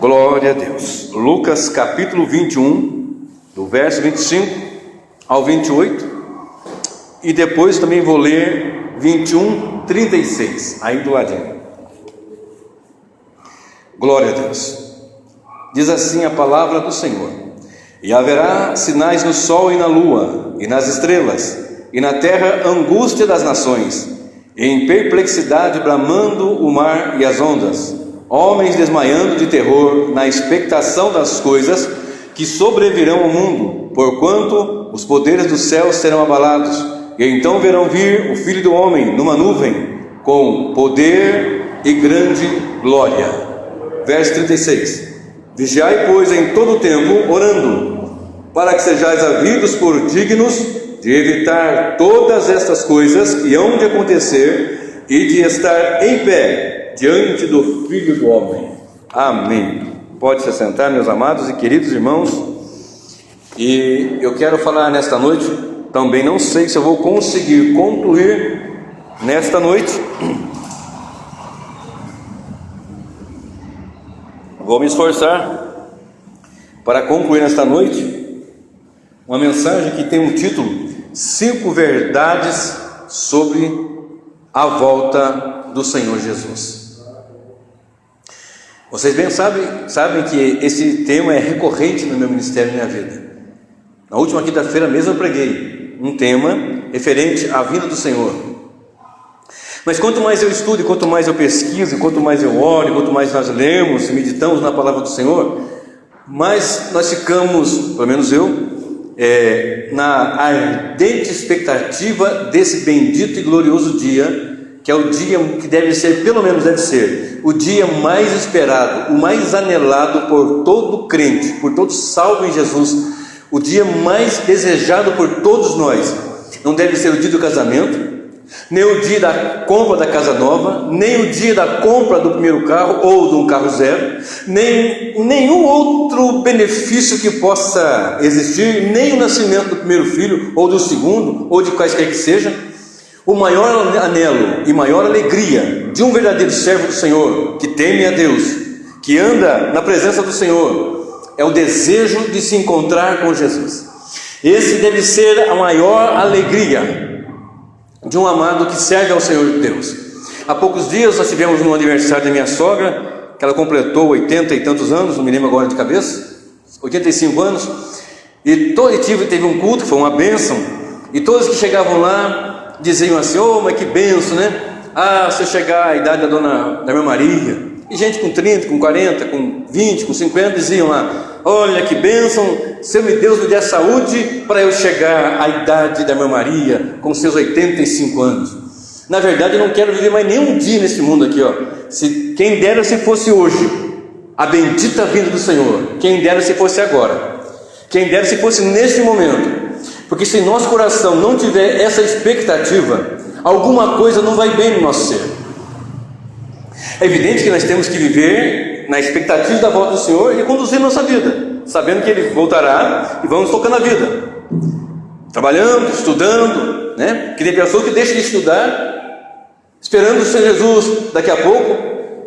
Glória a Deus. Lucas capítulo 21, do verso 25 ao 28, e depois também vou ler 21, 36, aí do ladinho. Glória a Deus. Diz assim a palavra do Senhor: e haverá sinais no sol e na lua, e nas estrelas, e na terra angústia das nações, e em perplexidade bramando o mar e as ondas, homens desmaiando de terror na expectação das coisas que sobrevirão ao mundo, porquanto os poderes dos céus serão abalados, e então verão vir o Filho do Homem numa nuvem, com poder e grande glória. Verso 36: vigiai, pois, em todo o tempo, orando, para que sejais havidos por dignos de evitar todas estas coisas que hão de acontecer, e de estar em pé diante do Filho do Homem. Amém. Pode se sentar, meus amados e queridos irmãos. E eu quero falar nesta noite, também não sei se eu vou conseguir concluir nesta noite. Vou me esforçar para concluir nesta noite uma mensagem que tem um título: 5 verdades sobre a volta do Senhor Jesus. Vocês bem sabem que esse tema é recorrente no meu ministério e na minha vida. Na última quinta-feira mesmo eu preguei um tema referente à vinda do Senhor. Mas quanto mais eu estudo, quanto mais eu pesquiso, quanto mais eu oro, quanto mais nós lemos e meditamos na palavra do Senhor, mais nós ficamos, pelo menos eu, na ardente expectativa desse bendito e glorioso dia, que é o dia que deve ser, pelo menos deve ser, o dia mais esperado, o mais anelado por todo crente, por todo salvo em Jesus, o dia mais desejado por todos nós. Não deve ser o dia do casamento, nem o dia da compra da casa nova, nem o dia da compra do primeiro carro ou de um carro zero, nem nenhum outro benefício que possa existir, nem o nascimento do primeiro filho ou do segundo, ou de quaisquer que seja. O maior anelo e maior alegria de um verdadeiro servo do Senhor, que teme a Deus, que anda na presença do Senhor, é o desejo de se encontrar com Jesus. Esse deve ser a maior alegria de um amado que serve ao Senhor Deus. Há poucos dias nós tivemos no aniversário da minha sogra, que ela completou 80 e tantos anos, não me lembro agora de cabeça, 85 anos, e teve um culto, que foi uma bênção, e todos que chegavam lá diziam assim: oh, mas que benção, né? Ah, se eu chegar à idade da minha Maria. E gente com 30, com 40, com 20, com 50 diziam lá: olha que bênção, se Deus me der saúde para eu chegar à idade da minha Maria com seus 85 anos. Na verdade, eu não quero viver mais nenhum dia nesse mundo aqui, ó. Quem dera se fosse hoje a bendita vinda do Senhor, quem dera se fosse agora, quem dera se fosse neste momento. Porque se nosso coração não tiver essa expectativa, alguma coisa não vai bem no nosso ser. É evidente que nós temos que viver na expectativa da volta do Senhor e conduzir nossa vida, sabendo que Ele voltará, e vamos tocando a vida, trabalhando, estudando, né? Que tem pessoas que deixam de estudar, esperando o Senhor Jesus daqui a pouco,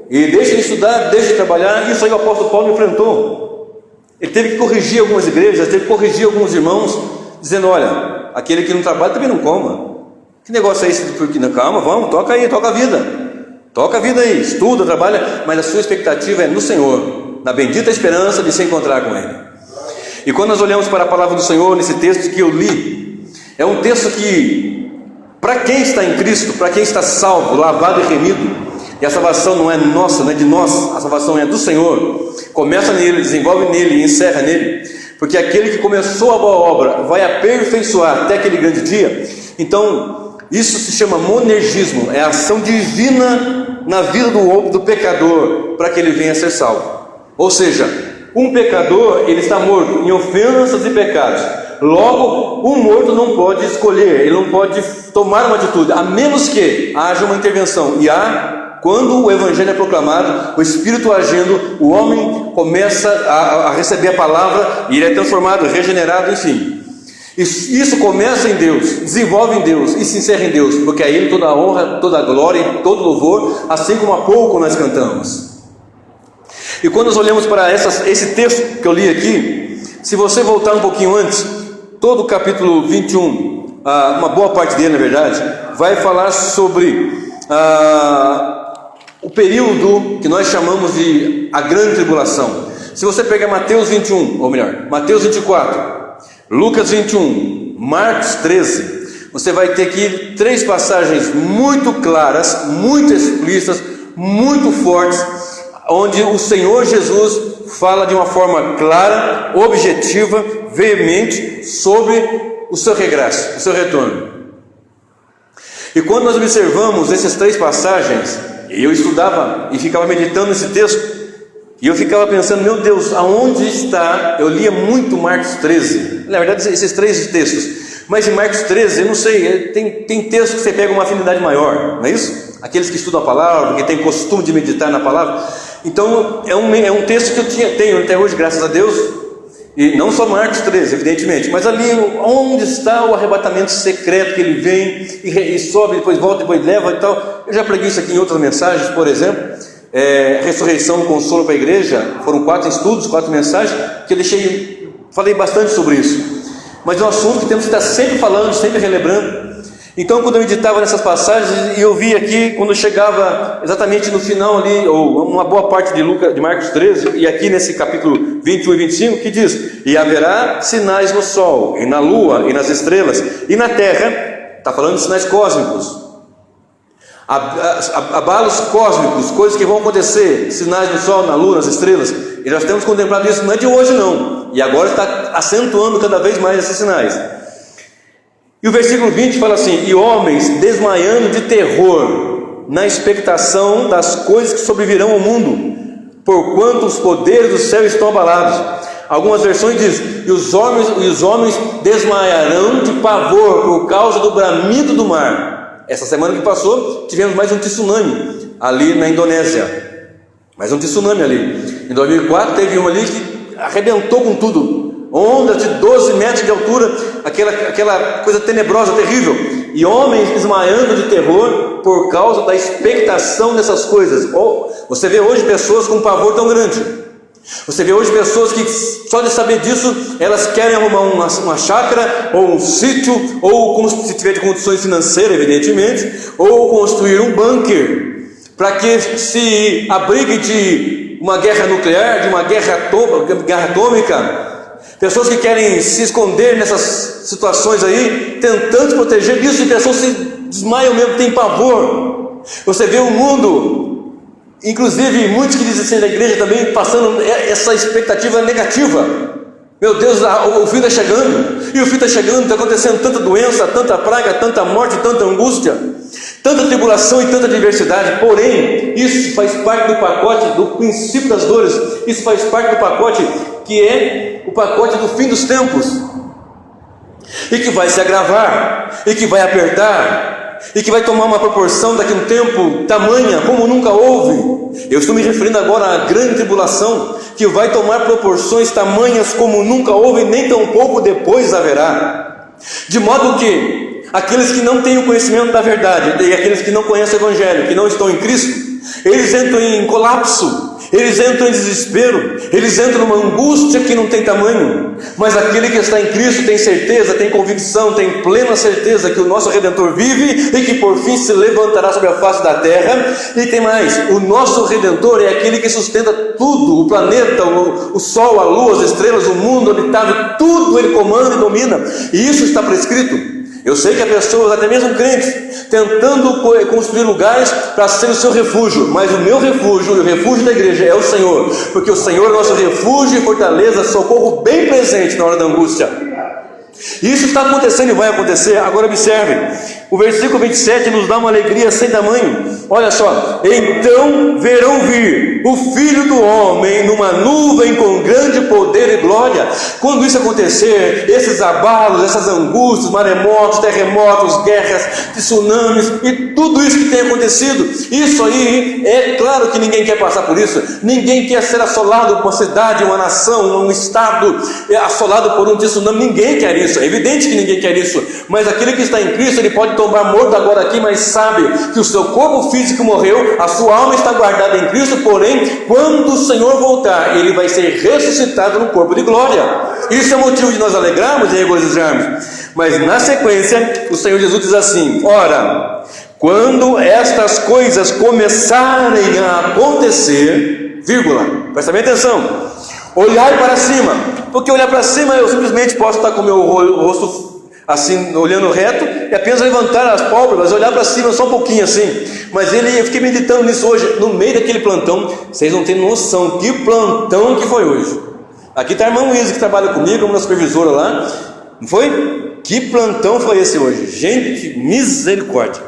e deixam de estudar, deixam de trabalhar. Isso aí o apóstolo Paulo enfrentou. Ele teve que corrigir algumas igrejas, teve que corrigir alguns irmãos, dizendo: olha, aquele que não trabalha também não coma. Que negócio é esse? Porque não, calma, vamos, toca aí, toca a vida aí, estuda, trabalha, mas a sua expectativa é no Senhor, na bendita esperança de se encontrar com Ele. E quando nós olhamos para a palavra do Senhor, nesse texto que eu li, é um texto que, para quem está em Cristo, para quem está salvo, lavado e remido, e a salvação não é nossa, não é de nós, a salvação é do Senhor, começa nele, desenvolve nele e encerra nele, porque aquele que começou a boa obra vai aperfeiçoar até aquele grande dia. Então isso se chama monergismo, é a ação divina na vida do pecador, para que ele venha a ser salvo. Ou seja, um pecador, ele está morto em ofensas e pecados. Logo, um morto não pode escolher, ele não pode tomar uma atitude, a menos que haja uma intervenção. E quando o Evangelho é proclamado, o Espírito agindo, o homem começa a receber a palavra, e ele é transformado, regenerado, enfim. Isso começa em Deus, desenvolve em Deus e se encerra em Deus, porque a Ele toda a honra, toda a glória e todo louvor, assim como há pouco nós cantamos. E quando nós olhamos para esse texto que eu li aqui, se você voltar um pouquinho antes, todo o capítulo 21, uma boa parte dele na verdade, vai falar sobre o período que nós chamamos de a grande tribulação. Se você pegar Mateus 21, ou melhor, Mateus 24, Lucas 21, Marcos 13, você vai ter aqui 3 passagens muito claras, muito explícitas, muito fortes, onde o Senhor Jesus fala de uma forma clara, objetiva, veemente sobre o seu regresso, o seu retorno. E quando nós observamos essas 3 passagens, eu estudava e ficava meditando nesse texto, e eu ficava pensando, meu Deus, aonde está? Eu lia muito Marcos 13, na verdade esses 3 textos, mas em Marcos 13, eu não sei, tem textos que você pega uma afinidade maior, não é isso? Aqueles que estudam a palavra, que têm costume de meditar na palavra. Então é um texto que eu tenho até hoje, graças a Deus, e não só Marcos 13, evidentemente, mas ali onde está o arrebatamento secreto, que ele vem e sobe, depois volta, depois leva e tal. Eu já preguei isso aqui em outras mensagens, por exemplo, ressurreição, consolo para a igreja, foram 4 estudos, 4 mensagens, que eu falei bastante sobre isso, mas é um assunto que temos que estar sempre falando, sempre relembrando. Então, quando eu meditava nessas passagens, e eu vi aqui, quando chegava exatamente no final ali, ou uma boa parte de Marcos 13, e aqui nesse capítulo 21 e 25, que diz: e haverá sinais no sol, e na lua, e nas estrelas, e na terra, está falando de sinais cósmicos, abalos cósmicos, coisas que vão acontecer, sinais no sol, na lua, nas estrelas, e nós temos contemplado isso, não é de hoje não, e agora está acentuando cada vez mais esses sinais. E o versículo 20 fala assim: e homens desmaiando de terror, na expectação das coisas que sobrevirão ao mundo, porquanto os poderes do céu estão abalados. Algumas versões dizem: e os homens desmaiarão de pavor por causa do bramido do mar. Essa semana que passou, tivemos mais um tsunami ali na Indonésia, mais um tsunami ali. Em 2004 teve um ali que arrebentou com tudo, ondas de 12 metros de altura, aquela coisa tenebrosa, terrível, e homens desmaiando de terror por causa da expectação dessas coisas. Você vê hoje pessoas com um pavor tão grande, você vê hoje pessoas que só de saber disso, elas querem arrumar uma chácara, ou um sítio, ou se tiver de condições financeiras, evidentemente, ou construir um bunker, para que se abrigue de uma guerra nuclear, de uma guerra atômica. Pessoas que querem se esconder nessas situações aí, tentando se proteger disso, e pessoas se desmaiam mesmo, têm pavor. Você vê o mundo, inclusive muitos que dizem ser da igreja também, passando essa expectativa negativa. Meu Deus, o fim está chegando, e o fim está chegando, está acontecendo tanta doença, tanta praga, tanta morte, tanta angústia, tanta tribulação e tanta adversidade. Porém, isso faz parte do pacote do princípio das dores, isso faz parte do pacote que é o pacote do fim dos tempos, e que vai se agravar, e que vai apertar, e que vai tomar uma proporção daqui a um tempo tamanha como nunca houve. Eu estou me referindo agora à grande tribulação, que vai tomar proporções tamanhas como nunca houve, nem tão pouco depois haverá. De modo que aqueles que não têm o conhecimento da verdade, e aqueles que não conhecem o Evangelho, que não estão em Cristo, eles entram em colapso, eles entram em desespero, eles entram numa angústia que não tem tamanho. Mas aquele que está em Cristo tem certeza, tem convicção, tem plena certeza que o nosso Redentor vive e que por fim se levantará sobre a face da terra. E tem mais, o nosso Redentor é aquele que sustenta tudo, o planeta, o sol, a lua, as estrelas, o mundo habitável, tudo ele comanda e domina, e isso está prescrito. Eu sei que há pessoas, até mesmo crentes, tentando construir lugares para ser o seu refúgio, mas o meu refúgio e o refúgio da igreja é o Senhor, porque o Senhor é nosso refúgio e fortaleza, socorro bem presente na hora da angústia. Isso está acontecendo e vai acontecer. Agora observe, o versículo 27 nos dá uma alegria sem tamanho. Olha só: então verão vir o Filho do Homem numa nuvem com grande poder e glória. Quando isso acontecer, esses abalos, essas angústias, maremotos, terremotos, guerras, tsunamis e tudo isso que tem acontecido, isso aí, é claro que ninguém quer passar por isso. Ninguém quer ser assolado por uma cidade, uma nação, um estado assolado por um tsunami. Ninguém quer isso. evidente que ninguém quer isso, mas aquele que está em Cristo, ele pode tomar morto agora aqui, mas sabe que o seu corpo físico morreu, a sua alma está guardada em Cristo, porém, quando o Senhor voltar, ele vai ser ressuscitado no corpo de glória. Isso é motivo de nós alegrarmos e regozijarmos. Mas na sequência, o Senhor Jesus diz assim: ora, quando estas coisas começarem a acontecer, vírgula, presta bem atenção, olhai para cima, porque olhar para cima eu simplesmente posso estar com o meu rosto assim, olhando reto, e apenas levantar as pálpebras, olhar para cima só um pouquinho assim. Mas eu fiquei meditando nisso hoje, no meio daquele plantão. Vocês não têm noção que plantão que foi hoje. Aqui está a irmã Luísa, que trabalha comigo, uma supervisora lá, não foi? Que plantão foi esse hoje? Gente, misericórdia.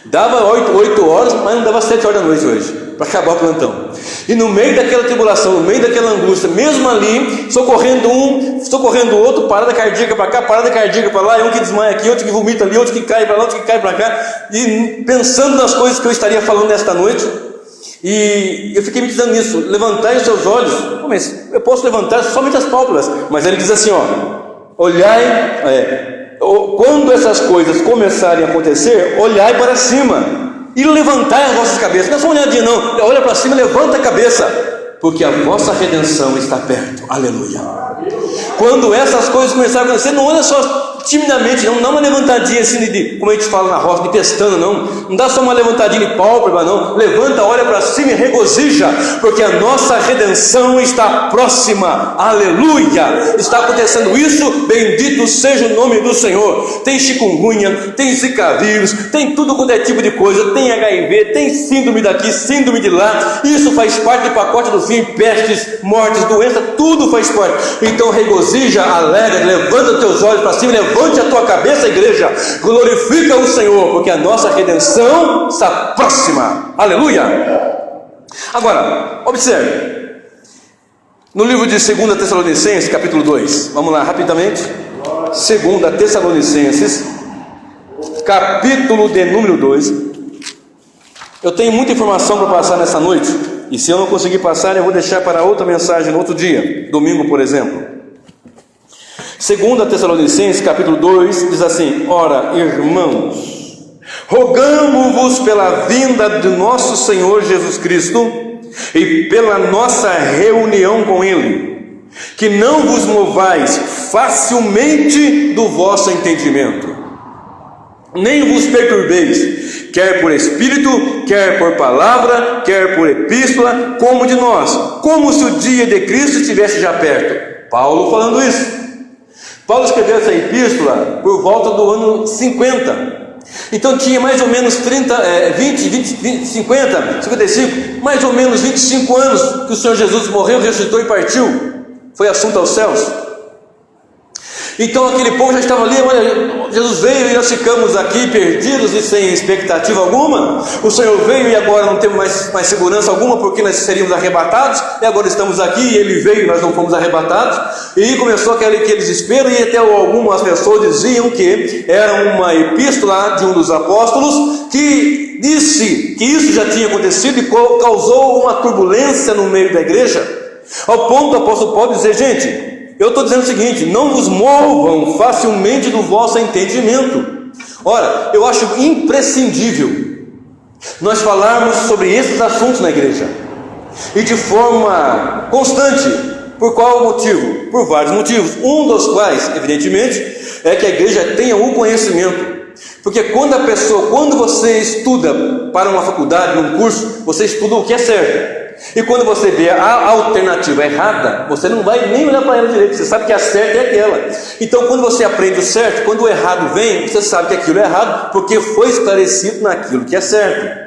Dava 8 horas, mas não dava 7 horas da noite hoje, para acabar o plantão. E no meio daquela tribulação, no meio daquela angústia, mesmo ali, socorrendo o outro, parada cardíaca para cá, parada cardíaca para lá, um que desmaia aqui, outro que vomita ali, outro que cai para lá, outro que cai para cá, e pensando nas coisas que eu estaria falando nesta noite. E eu fiquei meditando nisso. Levantai os seus olhos. Mas eu posso levantar somente as pálpebras, mas ele diz assim, olhai, quando essas coisas começarem a acontecer, olhai para cima e levantai as vossas cabeças. Não é só uma olhadinha não, olha para cima e levanta a cabeça, porque a vossa redenção está perto. Aleluia. Quando essas coisas começarem a acontecer, não olha só timidamente, não dá uma levantadinha assim como a gente fala na roça, de pestana, não dá só uma levantadinha de pálpebra, não. Levanta, olha para cima e regozija, porque a nossa redenção está próxima. Aleluia. Está acontecendo isso, bendito seja o nome do Senhor. Tem chikungunya, tem zika vírus, tem tudo quanto é tipo de coisa, tem HIV, tem síndrome daqui, síndrome de lá. Isso faz parte do pacote do fim, pestes, mortes, doenças, tudo faz parte. Então regozija, alegra, levanta teus olhos para cima, levante a tua cabeça, igreja, glorifica o Senhor, porque a nossa redenção está próxima. Aleluia. Agora, observe, no livro de 2 Tessalonicenses, capítulo 2, vamos lá rapidamente. 2 Tessalonicenses, capítulo de número 2. Eu tenho muita informação para passar nessa noite, e se eu não conseguir passar, eu vou deixar para outra mensagem no outro dia, domingo, por exemplo. 2 Tessalonicenses, capítulo 2, diz assim: ora, irmãos, rogamo-vos pela vinda de nosso Senhor Jesus Cristo e pela nossa reunião com Ele, que não vos movais facilmente do vosso entendimento, nem vos perturbeis, quer por espírito, quer por palavra, quer por epístola, como de nós, como se o dia de Cristo estivesse já perto. Paulo falando isso. Paulo escreveu essa epístola por volta do ano 50. Então tinha mais ou menos 55, mais ou menos 25 anos que o Senhor Jesus morreu, ressuscitou e partiu. Foi assunto aos céus. Então aquele povo já estava ali, olha, Jesus veio e nós ficamos aqui perdidos e sem expectativa alguma. O Senhor veio e agora não temos mais segurança alguma, porque nós seríamos arrebatados, e agora estamos aqui e Ele veio e nós não fomos arrebatados. E começou aquele desespero, e até algumas pessoas diziam que era uma epístola de um dos apóstolos, que disse que isso já tinha acontecido e causou uma turbulência no meio da igreja, ao ponto do apóstolo Paulo dizer: gente, eu estou dizendo o seguinte, não vos movam facilmente do vosso entendimento. Ora, eu acho imprescindível nós falarmos sobre esses assuntos na igreja, e de forma constante. Por qual motivo? Por vários motivos, um dos quais, evidentemente, é que a igreja tenha um conhecimento. Porque quando você estuda para uma faculdade, um curso, você estuda o que é certo. E quando você vê a alternativa errada, você não vai nem olhar para ela direito, você sabe que a certa é aquela. Então quando você aprende o certo, quando o errado vem, você sabe que aquilo é errado, porque foi esclarecido naquilo que é certo.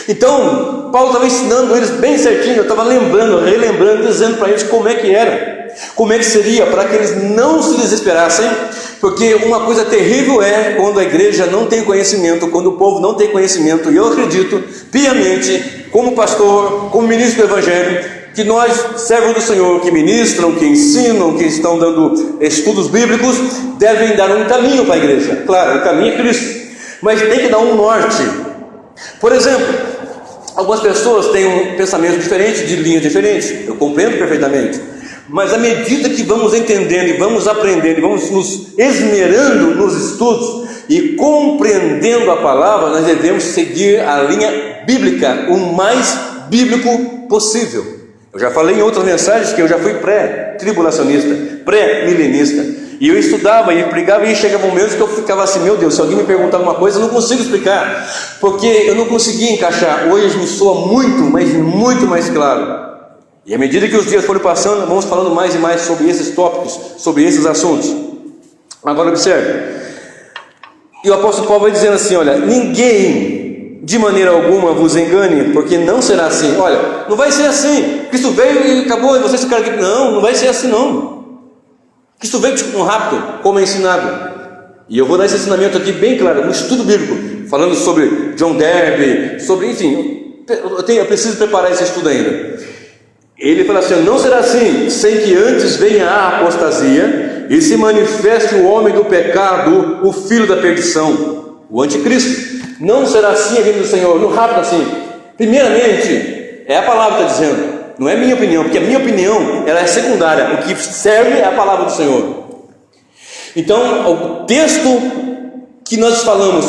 Então Paulo estava ensinando eles bem certinho, eu estava relembrando, dizendo para eles como é que era, como é que seria, para que eles não se desesperassem. Porque uma coisa terrível é quando a igreja não tem conhecimento, quando o povo não tem conhecimento. E eu acredito piamente, como pastor, como ministro do Evangelho, que nós, servos do Senhor, que ministram, que ensinam, que estão dando estudos bíblicos, devem dar um caminho para a igreja. Claro, o caminho é Cristo, mas tem que dar um norte. Por exemplo, algumas pessoas têm um pensamento diferente, de linhas diferentes, eu compreendo perfeitamente. Mas à medida que vamos entendendo e vamos aprendendo e vamos nos esmerando nos estudos e compreendendo a palavra, nós devemos seguir a linha bíblica o mais bíblico possível. Eu já falei em outras mensagens que eu já fui pré-tribulacionista, pré-milenista, e eu estudava e pregava, e chegava momentos que eu ficava assim: meu Deus, se alguém me perguntar alguma coisa, eu não consigo explicar, porque eu não conseguia encaixar. Hoje me soa muito, mas muito mais claro. E à medida que os dias foram passando, vamos falando mais e mais sobre esses tópicos, sobre esses assuntos. Agora observe, e o apóstolo Paulo vai dizendo assim: olha, ninguém de maneira alguma vos engane, porque não será assim. Olha, não vai ser assim. Cristo veio e acabou, e vocês ficaram aqui. Não vai ser assim não. Cristo veio no rápido, como é ensinado. E eu vou dar esse ensinamento aqui bem claro, no estudo bíblico, falando sobre John Derby, sobre, enfim, eu preciso preparar esse estudo ainda. Ele fala assim: não será assim, sem que antes venha a apostasia e se manifeste o homem do pecado, o filho da perdição, o anticristo. Não será assim a vinda do Senhor, no rápido assim. Primeiramente, é a palavra que está dizendo, não é minha opinião, porque a minha opinião ela é secundária, o que serve é a palavra do Senhor. Então, o texto que nós falamos,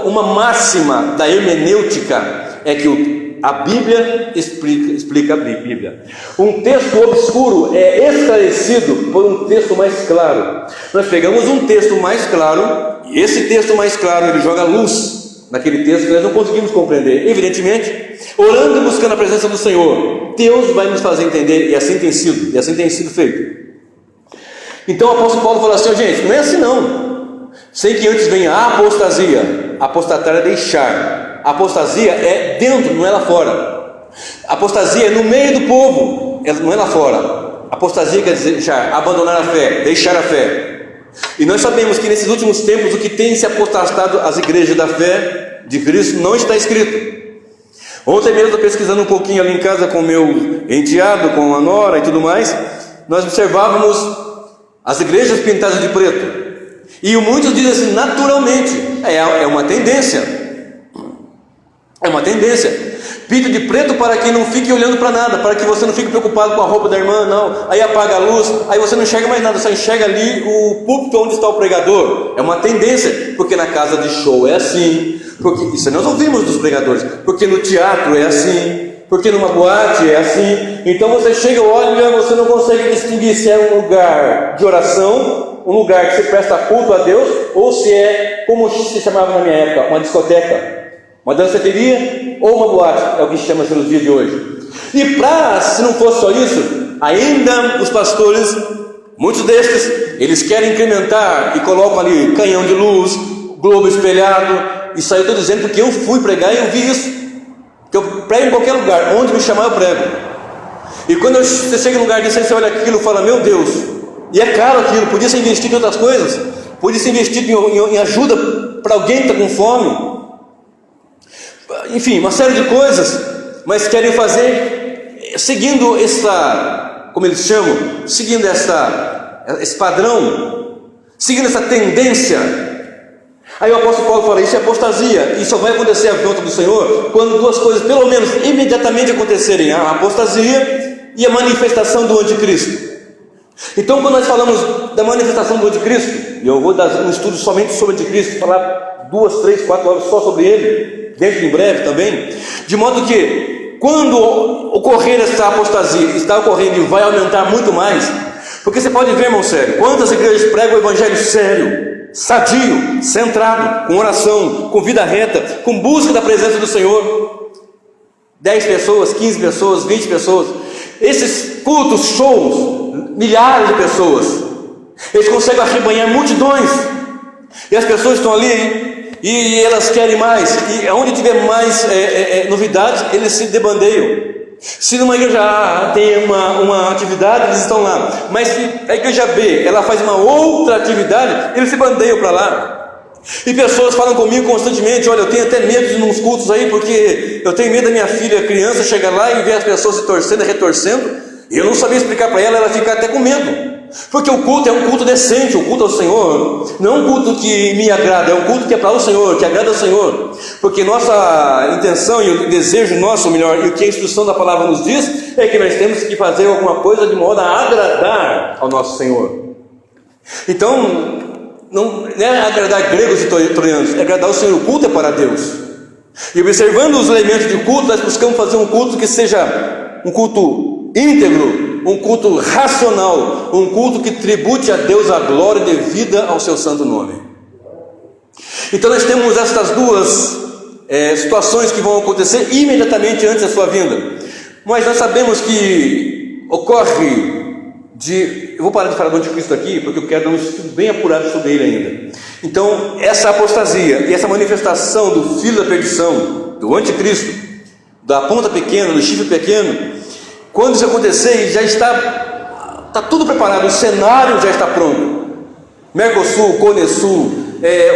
uma máxima da hermenêutica é que a Bíblia explica a Bíblia. Um texto obscuro é esclarecido por um texto mais claro. Nós pegamos um texto mais claro, e esse texto mais claro ele joga luz naquele texto que nós não conseguimos compreender. Evidentemente, orando e buscando a presença do Senhor, Deus vai nos fazer entender, e assim tem sido feito. Então o apóstolo Paulo fala assim: gente, não é assim não, sem que antes venha a apostasia. Apostatar é deixar, apostasia é dentro, não é lá fora. Apostasia é no meio do povo, não é lá fora. Apostasia quer dizer deixar, abandonar a fé, deixar a fé. E nós sabemos que nesses últimos tempos o que tem se apostatado às igrejas da fé de Cristo não está escrito. Ontem mesmo, eu pesquisando um pouquinho ali em casa com o meu enteado, com a nora e tudo mais, nós observávamos as igrejas pintadas de preto. E muitos dizem assim, naturalmente, é uma tendência. É uma tendência. Pinta de preto para que não fique olhando para nada, para que você não fique preocupado com a roupa da irmã, não. Aí apaga a luz, aí você não enxerga mais nada, só enxerga ali o púlpito onde está o pregador. É uma tendência, porque na casa de show é assim, porque isso nós ouvimos dos pregadores, porque no teatro é assim, porque numa boate é assim. Então você chega, olha, você não consegue distinguir se é um lugar de oração, um lugar que se presta culto a Deus, ou se é, como se chamava na minha época, uma discoteca, uma danceteria ou uma boate, é o que se chama nos dias de hoje. E se não fosse só isso, ainda os pastores, muitos destes, eles querem incrementar e colocam ali canhão de luz, globo espelhado. Isso aí eu estou dizendo porque eu fui pregar e eu vi isso, que eu prego em qualquer lugar, onde me chamar eu prego. E quando você chega em um lugar desse, você olha aquilo e fala, meu Deus, e é caro aquilo, podia ser investido em outras coisas, podia ser investido em ajuda para alguém que está com fome, enfim, uma série de coisas, mas querem fazer seguindo essa, como eles chamam, seguindo esse padrão, seguindo essa tendência. Aí o apóstolo Paulo fala, isso é apostasia, e só vai acontecer a volta do Senhor quando duas coisas pelo menos imediatamente acontecerem: a apostasia e a manifestação do anticristo. Então, quando nós falamos da manifestação do anticristo, e eu vou dar um estudo somente sobre o anticristo, falar 2, 3, 4 horas só sobre ele, dentro em breve também, de modo que quando ocorrer essa apostasia, está ocorrendo e vai aumentar muito mais, porque você pode ver, irmão sério, quantas igrejas pregam o evangelho sério, sadio, centrado, com oração, com vida reta, com busca da presença do Senhor, 10 pessoas, 15 pessoas, 20 pessoas, esses cultos, shows, milhares de pessoas, eles conseguem arrebanhar multidões, e as pessoas estão ali, e elas querem mais, e onde tiver mais novidades, eles se debandeiam. Se numa igreja A tem uma atividade, eles estão lá, mas se a igreja B ela faz uma outra atividade, eles se bandeiam para lá. E pessoas falam comigo constantemente, olha, eu tenho até medo de ir nos cultos aí, porque eu tenho medo da minha filha criança chegar lá e ver as pessoas se torcendo e retorcendo, e eu não sabia explicar para ela fica até com medo. Porque o culto é um culto decente, o culto ao Senhor não é um culto que me agrada, é um culto que é para o Senhor, que agrada ao Senhor. Porque nossa intenção e o desejo nosso, melhor, e o que a instrução da palavra nos diz, é que nós temos que fazer alguma coisa de modo a agradar ao nosso Senhor. Então, não é agradar gregos e troianos, é agradar o Senhor. O culto é para Deus. E observando os elementos de culto, nós buscamos fazer um culto que seja um culto íntegro, um culto racional, um culto que tribute a Deus a glória devida ao seu santo nome. Então nós temos estas duas situações que vão acontecer imediatamente antes da sua vinda. Mas nós sabemos que ocorre eu vou parar de falar do anticristo aqui, porque eu quero dar um estudo bem apurado sobre ele ainda. Então essa apostasia e essa manifestação do filho da perdição, do anticristo, da ponta pequena, do chifre pequeno, quando isso acontecer, já está tudo preparado, o cenário já está pronto. Mercosul, Conesul,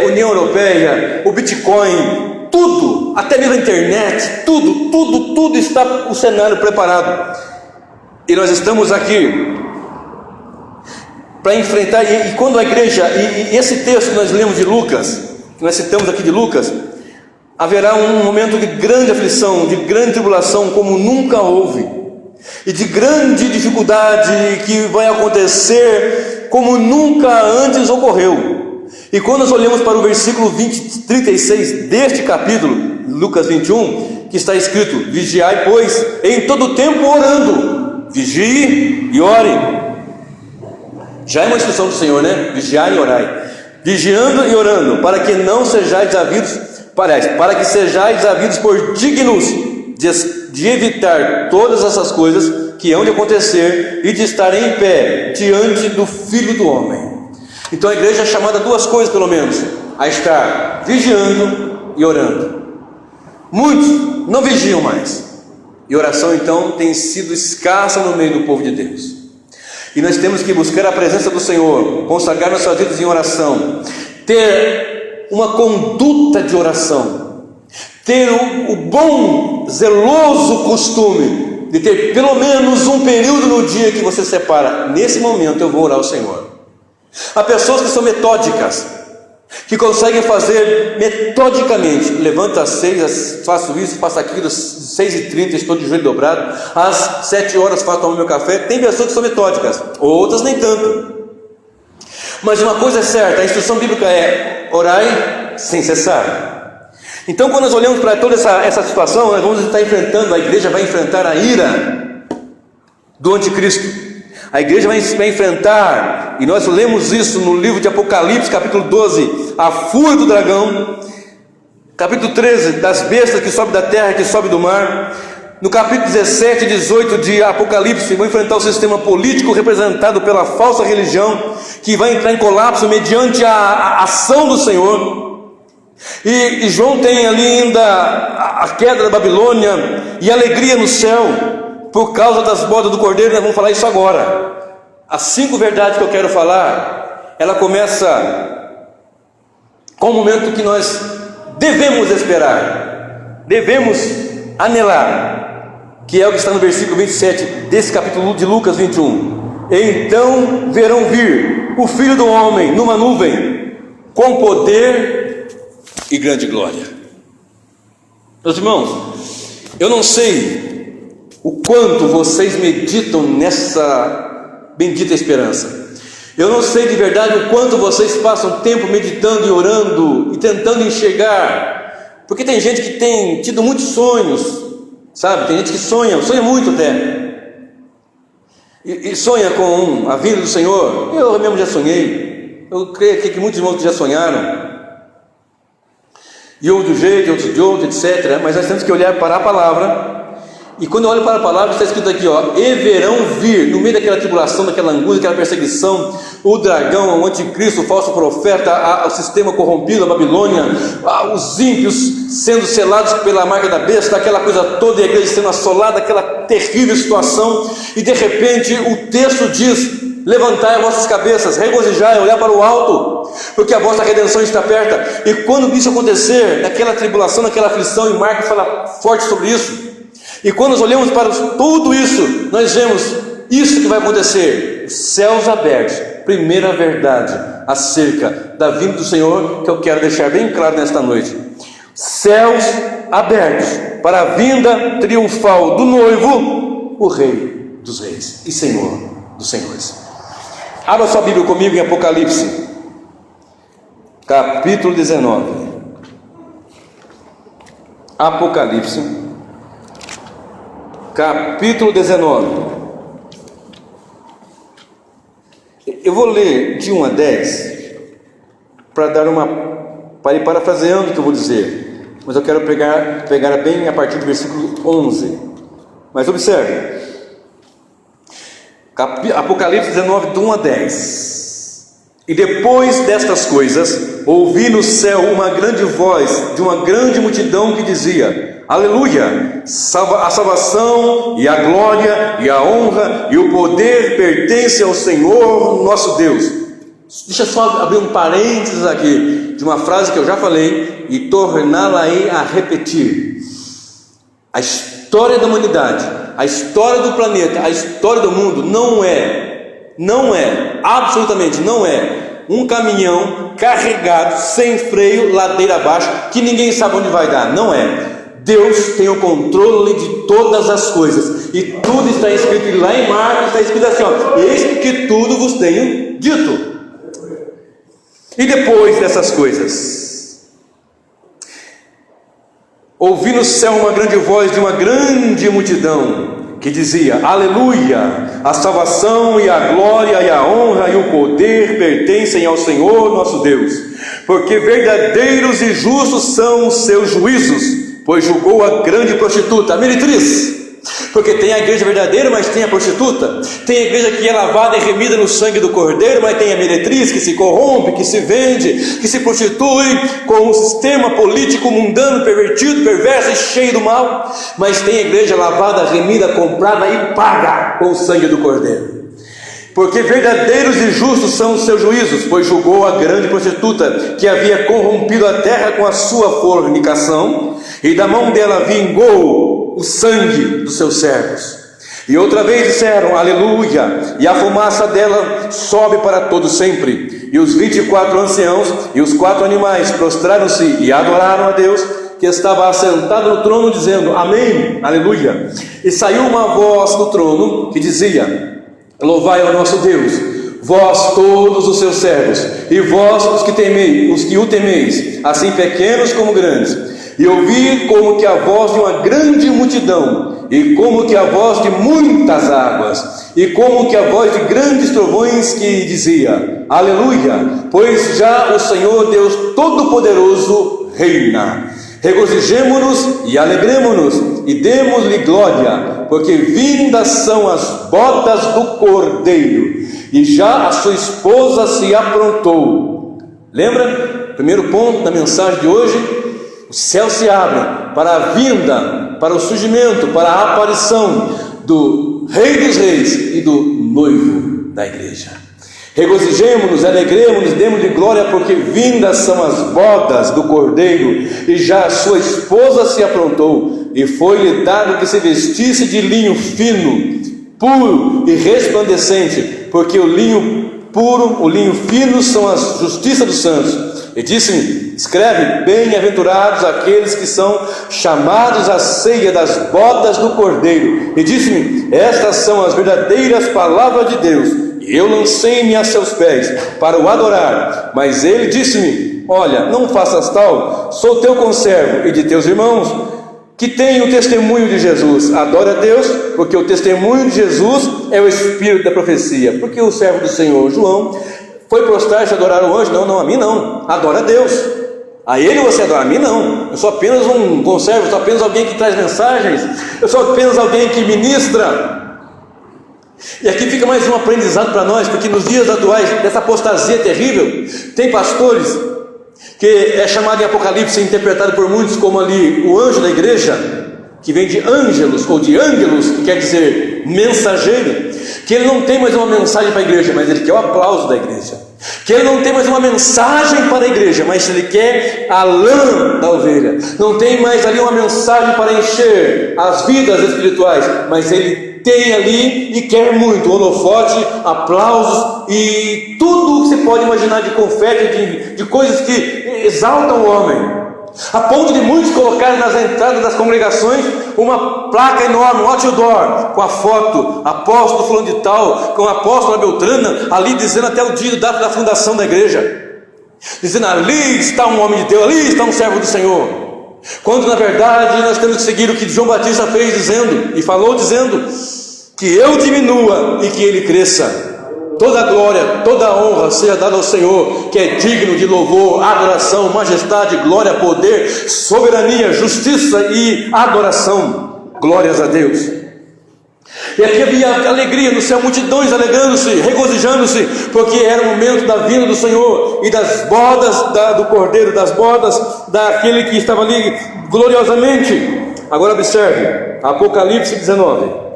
União Europeia, o Bitcoin, tudo, até mesmo a internet, tudo está o cenário preparado. E nós estamos aqui para enfrentar, e quando a igreja, e esse texto que nós lemos de Lucas, que nós citamos aqui de Lucas, haverá um momento de grande aflição, de grande tribulação, como nunca houve, e de grande dificuldade que vai acontecer como nunca antes ocorreu. E quando nós olhamos para o versículo 36 deste capítulo, Lucas 21, que está escrito: vigiai, pois, em todo tempo orando. Vigie e ore. Já é uma instrução do Senhor, né? Vigiai e orai. Vigiando e orando, para que não sejais havidos, para que sejais havidos por dignos de evitar todas essas coisas que hão de acontecer e de estar em pé diante do Filho do Homem. Então a igreja é chamada a duas coisas, pelo menos: a estar vigiando e orando. Muitos não vigiam mais, e oração então tem sido escassa no meio do povo de Deus. E nós temos que buscar a presença do Senhor, consagrar nossas vidas em oração, ter uma conduta de oração, ter o bom, zeloso costume de ter pelo menos um período no dia que você separa. Nesse momento eu vou orar ao Senhor. Há pessoas que são metódicas, que conseguem fazer metodicamente: levanta às 6, faço isso, faço aquilo, às 6h30 estou de joelho dobrado, às 7 horas faço tomar meu café. Tem pessoas que são metódicas, outras nem tanto. Mas uma coisa é certa, a instrução bíblica é: orai sem cessar. Então quando nós olhamos para toda essa situação, nós vamos estar enfrentando, a igreja vai enfrentar a ira do anticristo. A igreja vai enfrentar, e nós lemos isso no livro de Apocalipse, capítulo 12, a fúria do dragão. Capítulo 13, das bestas que sobem da terra, que sobem do mar. No capítulo 17 e 18 de Apocalipse, vão enfrentar o sistema político representado pela falsa religião, que vai entrar em colapso mediante a ação do Senhor. E João tem ali ainda a queda da Babilônia e alegria no céu por causa das bodas do Cordeiro. Nós vamos falar isso agora. As 5 verdades que eu quero falar, ela começa com o momento que nós devemos esperar, devemos anelar, que é o que está no versículo 27 desse capítulo de Lucas 21. Então verão vir o Filho do Homem numa nuvem, com poder e grande glória. Meus irmãos, eu não sei o quanto vocês meditam nessa bendita esperança. Eu não sei de verdade o quanto vocês passam tempo meditando e orando e tentando enxergar, porque tem gente que tem tido muitos sonhos, sabe? Tem gente que sonha muito até, e sonha com a vinda do Senhor. Eu mesmo já sonhei. Eu creio que muitos irmãos já sonharam, e outros de um jeito, outros de outro, etc. Mas nós temos que olhar para a palavra. E quando eu olho para a palavra, está escrito aqui, e verão vir, no meio daquela tribulação, daquela angústia, daquela perseguição, o dragão, o anticristo, o falso profeta, o sistema corrompido, a Babilônia, os ímpios sendo selados pela marca da besta, aquela coisa toda, e a igreja sendo assolada, aquela terrível situação. E de repente o texto diz: levantai as vossas cabeças, regozijai, olhar para o alto, porque a vossa redenção está perto. E quando isso acontecer, naquela tribulação, naquela aflição, e Marcos fala forte sobre isso, e quando nós olhamos para tudo isso, nós vemos isso que vai acontecer. céus abertos. Primeira verdade acerca da vinda do Senhor, que eu quero deixar bem claro nesta noite: céus abertos para a vinda triunfal do noivo, o Rei dos Reis e Senhor dos Senhores. Abra sua Bíblia comigo em Apocalipse, capítulo 19. Apocalipse, capítulo 19. Eu vou ler de 1 a 10 para ir parafraseando o que eu vou dizer, mas eu quero pegar bem a partir do versículo 11. Mas observe, Apocalipse 19, de 1 a 10. E depois destas coisas, ouvi no céu uma grande voz de uma grande multidão que dizia: Aleluia! A salvação e a glória e a honra e o poder pertencem ao Senhor nosso Deus. Deixa eu só abrir um parênteses aqui de uma frase que eu já falei e torná-la aí a repetir. A história da humanidade, a história do planeta, a história do mundo não é, absolutamente não é um caminhão carregado, sem freio, ladeira abaixo, que ninguém sabe onde vai dar. Não é. Deus tem o controle de todas as coisas, e tudo está escrito, e lá em Marcos está escrito assim, eis que tudo vos tenho dito. E depois dessas coisas, ouvi no céu uma grande voz de uma grande multidão que dizia: Aleluia! A salvação e a glória e a honra e o poder pertencem ao Senhor nosso Deus, porque verdadeiros e justos são os seus juízos, pois julgou a grande prostituta, a meretriz. Porque tem a igreja verdadeira, mas tem a prostituta. Tem a igreja que é lavada e remida no sangue do Cordeiro, mas tem a meretriz que se corrompe, que se vende, que se prostitui com um sistema político mundano, pervertido, perverso e cheio do mal. Mas tem a igreja lavada, remida, comprada e paga com o sangue do Cordeiro. Porque verdadeiros e justos são os seus juízos, pois julgou a grande prostituta que havia corrompido a terra com a sua fornicação, e da mão dela vingou o sangue dos seus servos. E outra vez disseram: Aleluia! E a fumaça dela sobe para todo sempre. E os 24 anciãos e os 4 animais prostraram-se e adoraram a Deus, que estava assentado no trono, dizendo: Amém, Aleluia! E saiu uma voz do trono que dizia: Louvai ao nosso Deus, vós todos os seus servos, e vós os que o temeis, assim pequenos como grandes. E ouvi como que a voz de uma grande multidão, e como que a voz de muitas águas, e como que a voz de grandes trovões, que dizia: Aleluia! Pois já o Senhor Deus Todo-Poderoso reina. Regozijemo-nos e alegremo-nos e demos-lhe glória, porque vindas são as bodas do Cordeiro, e já a sua esposa se aprontou. Lembra? Primeiro ponto da mensagem de hoje: o céu se abre para a vinda, para o surgimento, para a aparição do Rei dos Reis e do noivo da igreja. Regozijemo-nos, alegremos-nos, demos-lhe glória, porque vindas são as bodas do Cordeiro, e já a sua esposa se aprontou, e foi-lhe dado que se vestisse de linho fino, puro e resplandecente, porque o linho puro, o linho fino são a justiça dos santos. E disse-me: escreve: bem-aventurados aqueles que são chamados à ceia das bodas do Cordeiro. E disse-me: estas são as verdadeiras palavras de Deus. E eu lancei-me a seus pés para o adorar. Mas ele disse-me: olha, não faças tal, sou teu conservo e de teus irmãos, que têm o testemunho de Jesus. Adora a Deus, porque o testemunho de Jesus é o espírito da profecia. Porque o servo do Senhor, João, foi prostrar-se e adorar o anjo? Não, a mim não. Adora a Deus. A ele você adora, a mim não. Eu sou apenas um conservo, eu sou apenas alguém que traz mensagens, eu sou apenas alguém que ministra. E aqui fica mais um aprendizado para nós, porque nos dias atuais dessa apostasia terrível, tem pastores que é chamado em Apocalipse, interpretado por muitos como ali o anjo da igreja, que vem de ângelos ou de ângelos, que quer dizer mensageiro, que ele não tem mais uma mensagem para a igreja, mas ele quer o aplauso da igreja, que ele não tem mais uma mensagem para a igreja, mas ele quer a lã da ovelha, não tem mais ali uma mensagem para encher as vidas espirituais, mas ele tem ali e quer muito holofote, aplausos e tudo o que você pode imaginar de confete, de coisas que exaltam o homem, a ponto de muitos colocarem nas entradas das congregações uma placa enorme, um outdoor, com a foto, apóstolo fulano de tal, com a apóstola Beltrana, ali dizendo até o dia, data da fundação da igreja, dizendo: ali está um homem de Deus, ali está um servo do Senhor. Quando na verdade nós temos que seguir o que João Batista fez, dizendo, e falou dizendo, que eu diminua e que ele cresça. Toda a glória, toda a honra seja dada ao Senhor, que é digno de louvor, adoração, majestade, glória, poder, soberania, justiça e adoração. Glórias a Deus. E aqui havia alegria no céu, multidões alegrando-se, regozijando-se, porque era o momento da vinda do Senhor e das bodas do Cordeiro, das bodas daquele que estava ali gloriosamente. Agora observe, Apocalipse 19.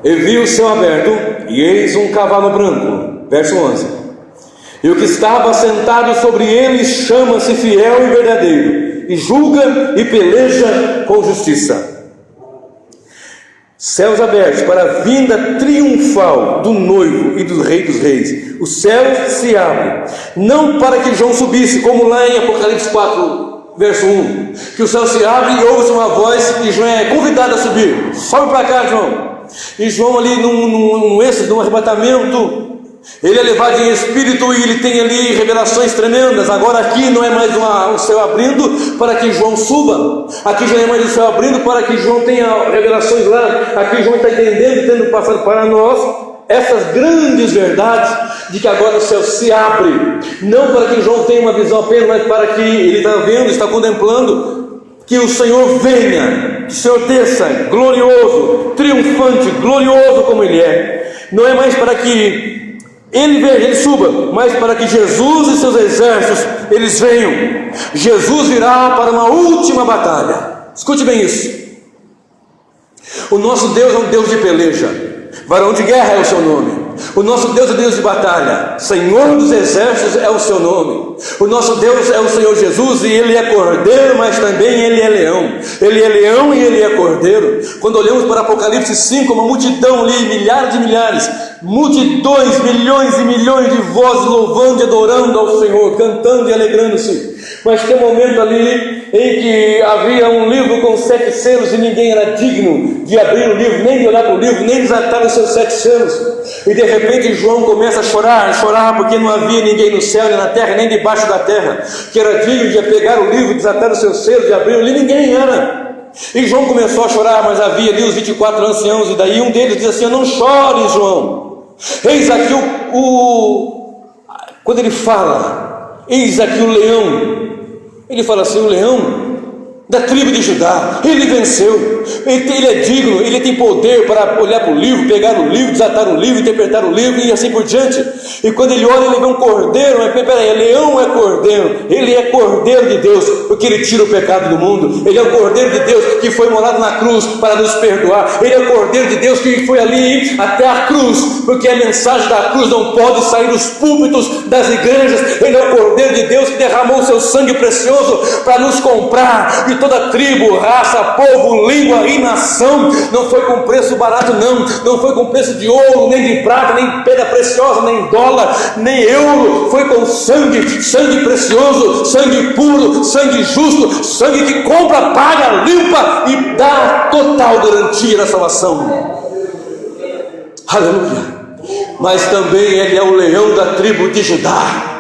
E vi o céu aberto, e eis um cavalo branco, verso 11, e o que estava sentado sobre ele chama-se Fiel e Verdadeiro, e julga e peleja com justiça. Céus abertos para a vinda triunfal do noivo e do Rei dos Reis. O céu se abre, não para que João subisse, como lá em Apocalipse 4, verso 1, que o céu se abre e ouve uma voz, e João é convidado a subir: sobe para cá, João. E João ali num arrebatamento, ele é levado em espírito e ele tem ali revelações tremendas. Agora aqui não é mais o céu abrindo para que João suba, aqui já é mais o céu abrindo para que João tenha revelações lá. Aqui João está entendendo, tendo passado para nós essas grandes verdades, de que agora o céu se abre, não para que João tenha uma visão apenas, mas para que ele está vendo, está contemplando que o Senhor venha, que o Senhor desça glorioso, triunfante, glorioso como Ele é. Não é mais para que Ele veja, Ele suba, mas para que Jesus e seus exércitos, eles venham. Jesus virá para uma última batalha. Escute bem isso. O nosso Deus é um Deus de peleja, varão de guerra é o seu nome. O nosso Deus é Deus de batalha, Senhor dos exércitos é o seu nome. O nosso Deus é o Senhor Jesus, e Ele é cordeiro, mas também Ele é leão. Ele é leão e Ele é cordeiro. Quando olhamos para Apocalipse 5, uma multidão ali, milhares de milhares, multidões, milhões e milhões de vozes louvando e adorando ao Senhor, cantando e alegrando-se. Mas tem um momento ali em que havia um livro com 7 selos e ninguém era digno de abrir o livro, nem de olhar para o livro, nem desatar os seus 7 selos. E de repente João começa a chorar porque não havia ninguém no céu, nem na terra, nem debaixo da terra, que era digno de pegar o livro, desatar os seus selos, de abrir o livro. Ninguém era. E João começou a chorar, mas havia ali os 24 anciãos, e daí um deles diz assim: não chores, João. Eis aqui quando ele fala, eis aqui o leão. Ele fala assim: o leão da tribo de Judá, ele venceu, ele é digno, ele tem poder para olhar para o livro, pegar o livro, desatar o livro, interpretar o livro e assim por diante. E quando ele olha, ele vê um cordeiro. Mas peraí, leão é cordeiro, ele é cordeiro de Deus, porque ele tira o pecado do mundo. Ele é o cordeiro de Deus que foi morado na cruz para nos perdoar. Ele é o cordeiro de Deus que foi ali até a cruz, porque a mensagem da cruz não pode sair dos púlpitos das igrejas. Ele é o cordeiro de Deus que derramou o seu sangue precioso para nos comprar. E toda tribo, raça, povo, língua e nação. Não foi com preço barato, não foi com preço de ouro, nem de prata, nem pedra preciosa, nem dólar, nem euro. Foi com sangue precioso, sangue puro, sangue justo, sangue que compra, paga, limpa e dá total garantia da salvação. Aleluia. Mas também ele é o leão da tribo de Judá.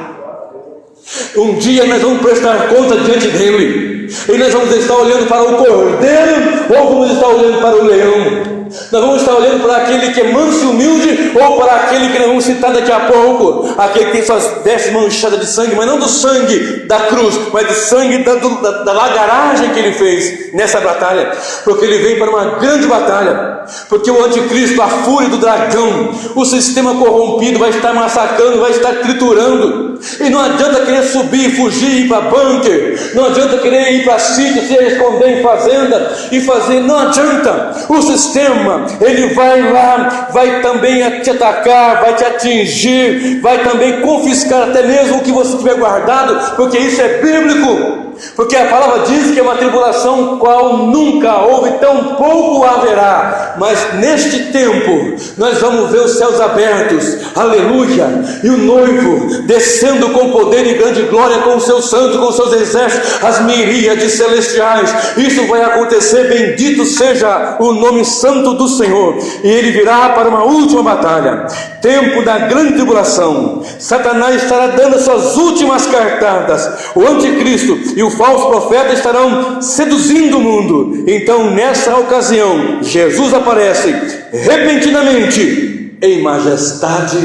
Um dia nós vamos prestar conta diante dele, e nós vamos estar olhando para o cordeiro, ou vamos estar olhando para o leão? Nós vamos estar olhando para aquele que é manso e humilde, ou para aquele que nós vamos citar daqui a pouco, aquele que tem suas vestes manchadas de sangue, mas não do sangue da cruz, mas do sangue da lagaragem que ele fez nessa batalha, porque ele vem para uma grande batalha, porque o anticristo, a fúria do dragão, o sistema corrompido vai estar massacrando, vai estar triturando. E não adianta querer subir, fugir, ir para bunker, não adianta querer ir para sítio, se esconder em fazenda e fazer, não adianta. O sistema, ele vai lá, vai também te atacar, vai te atingir, vai também confiscar até mesmo o que você tiver guardado, porque isso é bíblico. porque a palavra diz que é uma tribulação qual nunca houve, tão pouco haverá, mas neste tempo nós vamos ver os céus abertos, aleluia, e o noivo descendo com poder e grande glória, com os seus santos, com os seus exércitos, as miríades celestiais. Isso vai acontecer, bendito seja o nome santo do Senhor, e ele virá para uma última batalha, tempo da grande tribulação. Satanás estará dando suas últimas cartadas, o anticristo e o falso profeta estarão seduzindo o mundo. Então nessa ocasião Jesus aparece repentinamente em majestade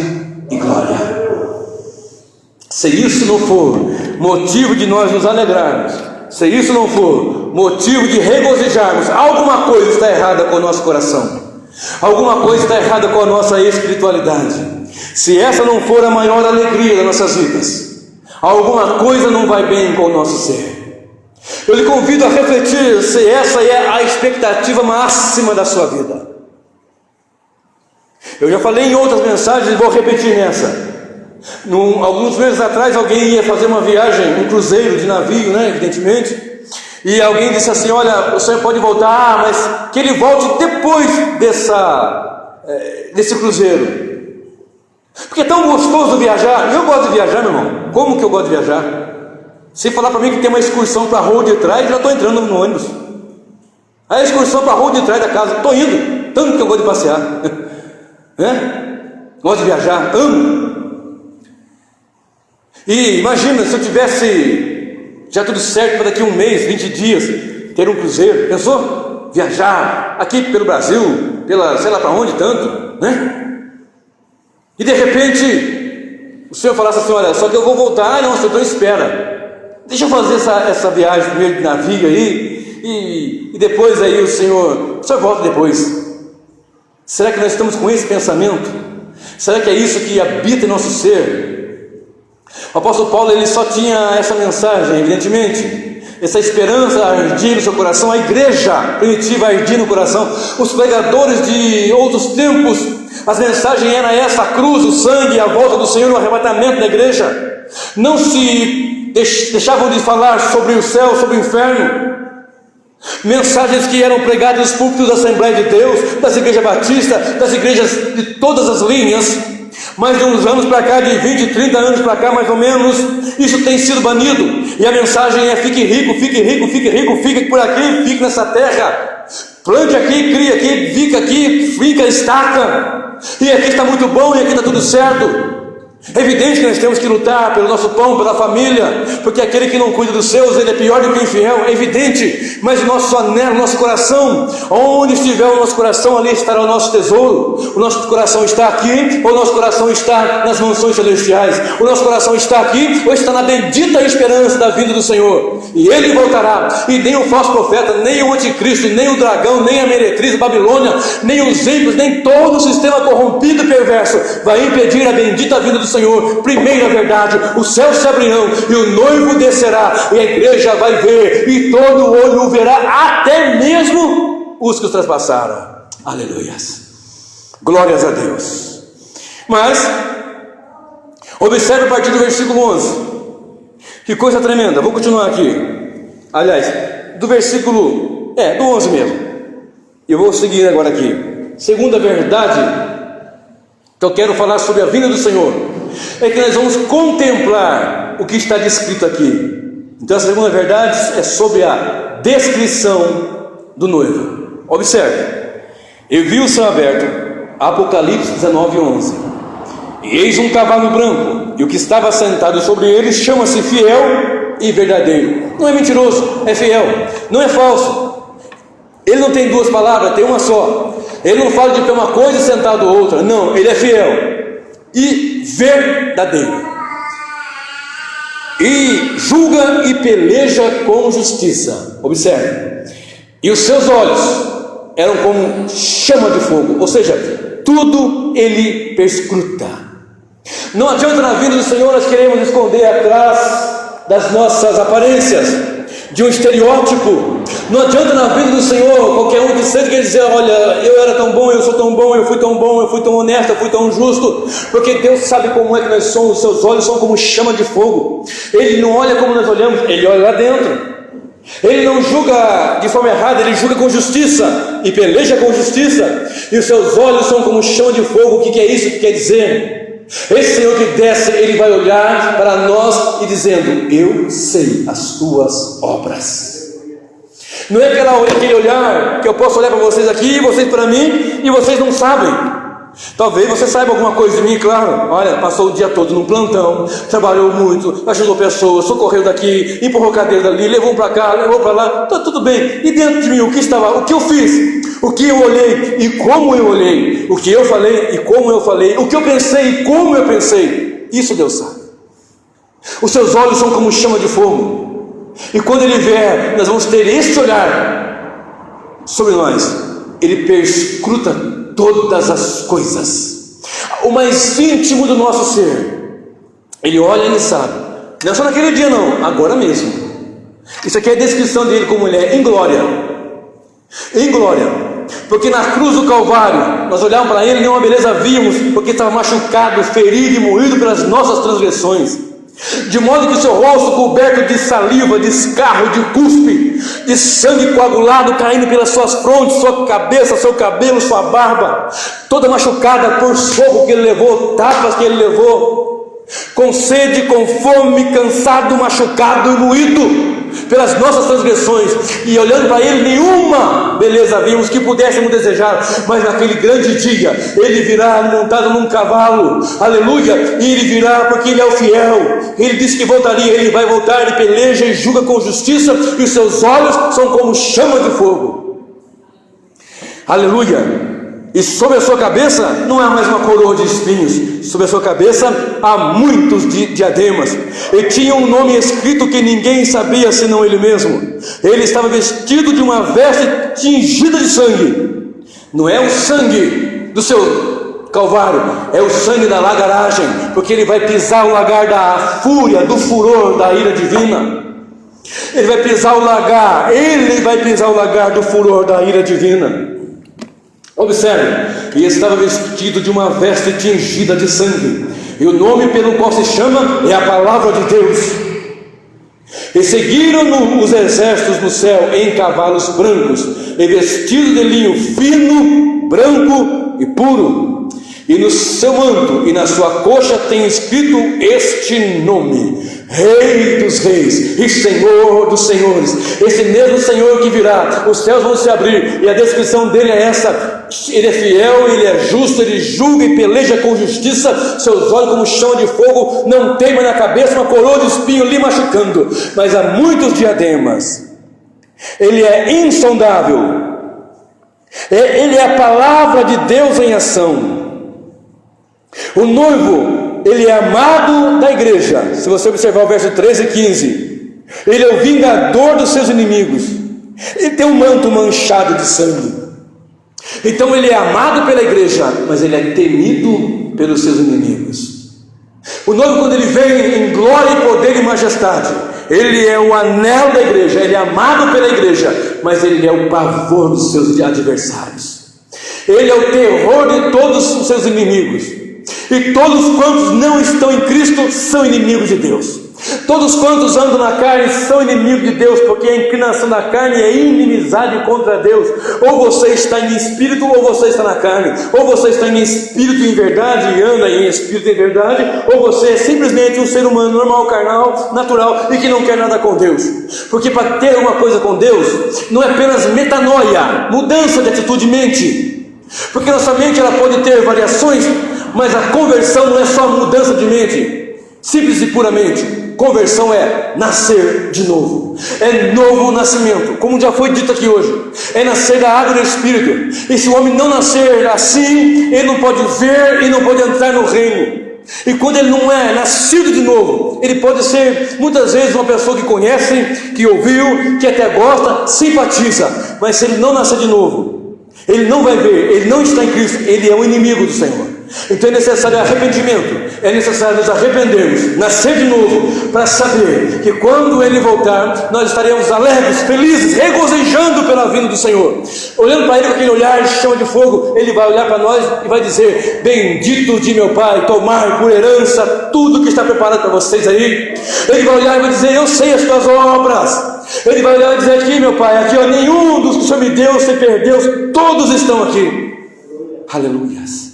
e glória. Se isso não for motivo de nós nos alegrarmos, se isso não for motivo de regozijarmos, alguma coisa está errada com o nosso coração, alguma coisa está errada com a nossa espiritualidade. Se essa não for a maior alegria das nossas vidas, alguma coisa não vai bem com o nosso ser. Eu lhe convido a refletir se essa é a expectativa máxima da sua vida. Eu já falei em outras mensagens e vou repetir nessa. Alguns meses atrás alguém ia fazer uma viagem, um cruzeiro de navio, evidentemente, e alguém disse assim: olha, o senhor pode voltar, mas que ele volte depois desse cruzeiro, porque é tão gostoso viajar. Eu gosto de viajar, meu irmão. Como que eu gosto de viajar? Se falar para mim que tem uma excursão para a rua de trás, já estou entrando no ônibus. A excursão para a rua de trás da casa, estou indo, tanto que eu gosto de passear. Gosto de viajar, amo. E imagina se eu tivesse já tudo certo para daqui a um mês, 20 dias, ter um cruzeiro. Pensou? Viajar aqui pelo Brasil, sei lá para onde tanto, E de repente o senhor falasse assim: olha, só que eu vou voltar. Não, senhor, então espera, deixa eu fazer essa viagem primeiro de navio aí, e depois aí o senhor volta depois. Será que nós estamos com esse pensamento? Será que é isso que habita em nosso ser? O apóstolo Paulo, ele só tinha essa mensagem, evidentemente, essa esperança ardia no seu coração, a igreja primitiva ardia no coração, os pregadores de outros tempos, as mensagens eram essa: a cruz, o sangue, a volta do Senhor, o arrebatamento da igreja. Não se deixavam de falar sobre o céu, sobre o inferno. Mensagens que eram pregadas nos púlpitos da Assembleia de Deus, das igrejas batistas, das igrejas de todas as linhas. Mas de uns anos para cá, de 20, 30 anos para cá mais ou menos, isso tem sido banido, e a mensagem é: fique rico, fique rico, fique rico, fique por aqui, fique nessa terra, plante aqui, crie aqui, fica, estaca, e aqui está muito bom, e aqui está tudo certo. É evidente que nós temos que lutar pelo nosso pão, pela família, porque aquele que não cuida dos seus, ele é pior do que o infiel, é evidente. Mas o nosso anelo, o nosso coração, onde estiver o nosso coração, ali estará o nosso tesouro. O nosso coração está aqui, ou o nosso coração está nas mansões celestiais? O nosso coração está aqui, ou está na bendita esperança da vinda do Senhor? E ele voltará, e nem o falso profeta, nem o anticristo, nem o dragão, nem a meretriz, a Babilônia, nem os ímpios, nem todo o sistema corrompido e perverso vai impedir a bendita vinda do Senhor. Primeira verdade: os céus se abrirão e o noivo descerá, e a igreja vai ver, e todo olho o verá, até mesmo os que os traspassaram. Aleluias, glórias a Deus. Mas observe a partir do versículo 11, que coisa tremenda. Vou continuar aqui, aliás, do versículo do 11 mesmo. Eu vou seguir agora aqui. Segunda verdade que eu quero falar sobre a vinda do Senhor é que nós vamos contemplar o que está descrito aqui. Então a segunda verdade é sobre a descrição do noivo. Observe: eu vi o céu aberto, Apocalipse 19:11, e eis um cavalo branco, e o que estava sentado sobre ele chama-se Fiel e Verdadeiro. Não é mentiroso, é fiel, não é falso. Ele não tem duas palavras, tem uma só. Ele não fala de ter uma coisa e sentado outra. Não, ele é fiel e verdadeiro, e julga e peleja com justiça. Observe: e os seus olhos eram como chama de fogo, ou seja, tudo ele perscruta. Não adianta na vida do Senhor nós queremos esconder atrás das nossas aparências, de um estereótipo, Não adianta na vida do Senhor qualquer um que sente quer dizer: olha, eu era tão bom, eu sou tão bom, eu fui tão bom, eu fui tão honesto, eu fui tão justo, porque Deus sabe como é que nós somos. Os seus olhos são como chama de fogo. Ele não olha como nós olhamos, Ele olha lá dentro. Ele não julga de forma errada, Ele julga com justiça e peleja com justiça. E os seus olhos são como chama de fogo. O que é isso que quer dizer? Esse Senhor que desce, Ele vai olhar para nós e dizendo: eu sei as tuas obras. Não é aquele olhar que eu posso olhar para vocês aqui, vocês para mim, e vocês não sabem. Talvez você saiba alguma coisa de mim, claro. Olha, passou o dia todo num plantão, trabalhou muito, ajudou pessoas, socorreu daqui, empurrou cadeira dali, levou para cá, levou para lá, tá tudo bem. E dentro de mim, o que eu fiz, o que eu olhei e como eu olhei, o que eu falei e como eu falei, o que eu pensei e como eu pensei, isso Deus sabe. Os seus olhos são como chama de fogo, e quando Ele vier, nós vamos ter este olhar sobre nós. Ele perscruta todas as coisas, o mais íntimo do nosso ser. Ele olha e Ele sabe. Não é só naquele dia não, agora mesmo. Isso aqui é a descrição dele como Ele é em glória. Em glória. Porque na cruz do Calvário nós olhávamos para Ele, nenhuma beleza víamos, porque estava machucado, ferido e moído pelas nossas transgressões, de modo que o seu rosto coberto de saliva, de escarro, de cuspe, de sangue coagulado caindo pelas suas frontes, sua cabeça, seu cabelo, sua barba, toda machucada por soco que Ele levou, tapas que Ele levou, com sede, com fome, cansado, machucado e moído pelas nossas transgressões, e olhando para Ele, nenhuma beleza vimos que pudéssemos desejar. Mas naquele grande dia Ele virá montado num cavalo, aleluia, e Ele virá porque Ele é o fiel. Ele disse que voltaria, Ele vai voltar. Ele peleja e julga com justiça, e os seus olhos são como chama de fogo, aleluia. E sobre a sua cabeça não há mais uma coroa de espinhos, sobre a sua cabeça há muitos diademas. E tinha um nome escrito que ninguém sabia senão Ele mesmo. Ele estava vestido de uma veste tingida de sangue. Não é o sangue do seu Calvário, é o sangue da lagaragem, porque Ele vai pisar o lagar da fúria, do furor da ira divina. Ele vai pisar o lagar, Ele vai pisar o lagar do furor da ira divina. Observe, e estava vestido de uma veste tingida de sangue, e o nome pelo qual se chama é a palavra de Deus. E seguiram-no os exércitos no céu em cavalos brancos, e vestidos de linho fino, branco e puro. E no seu manto e na sua coxa tem escrito este nome: Rei dos reis e Senhor dos senhores. Esse mesmo Senhor que virá, os céus vão se abrir, e a descrição dele é essa: Ele é fiel, Ele é justo, Ele julga e peleja com justiça. Seus olhos como chama de fogo, não tem mais na cabeça uma coroa de espinho lhe machucando, mas há muitos diademas. Ele é insondável, Ele é a palavra de Deus em ação. O noivo, Ele é amado da igreja. Se você observar o verso 13 e 15, Ele é o vingador dos seus inimigos. Ele tem um manto manchado de sangue. Então Ele é amado pela igreja, mas Ele é temido pelos seus inimigos. O noivo, quando Ele vem em glória e poder e majestade, Ele é o anelo da igreja. Ele é amado pela igreja, mas Ele é o pavor dos seus adversários. Ele é o terror de todos os seus inimigos. E todos quantos não estão em Cristo são inimigos de Deus. Todos quantos andam na carne são inimigos de Deus, porque a inclinação da carne é inimizade contra Deus. Ou você está em espírito, ou você está na carne. Ou você está em espírito e em verdade, e anda em espírito e em verdade, ou você é simplesmente um ser humano normal, carnal, natural, e que não quer nada com Deus. Porque para ter alguma coisa com Deus, não é apenas metanoia, mudança de atitude e mente. Porque nossa mente ela pode ter variações, mas a conversão não é só mudança de mente, simples e puramente. Conversão é nascer de novo, é novo nascimento, como já foi dito aqui hoje, é nascer da água do Espírito. E se o homem não nascer assim, ele não pode ver e não pode entrar no reino. E quando ele não é nascido de novo, ele pode ser muitas vezes uma pessoa que conhece, que ouviu, que até gosta, simpatiza, mas se ele não nascer de novo, ele não vai ver, ele não está em Cristo, ele é um inimigo do Senhor. Então é necessário arrependimento, é necessário nos arrependermos, nascer de novo, para saber que quando Ele voltar, nós estaremos alegres, felizes, regozijando pela vinda do Senhor. Olhando para Ele com aquele olhar de chama de fogo, Ele vai olhar para nós e vai dizer: bendito de meu Pai, tomai por herança tudo que está preparado para vocês aí. Ele vai olhar e vai dizer: eu sei as tuas obras. Ele vai olhar e dizer: aqui, meu Pai, aqui, ó, nenhum dos que o Senhor me deu se perdeu, todos estão aqui. Aleluias.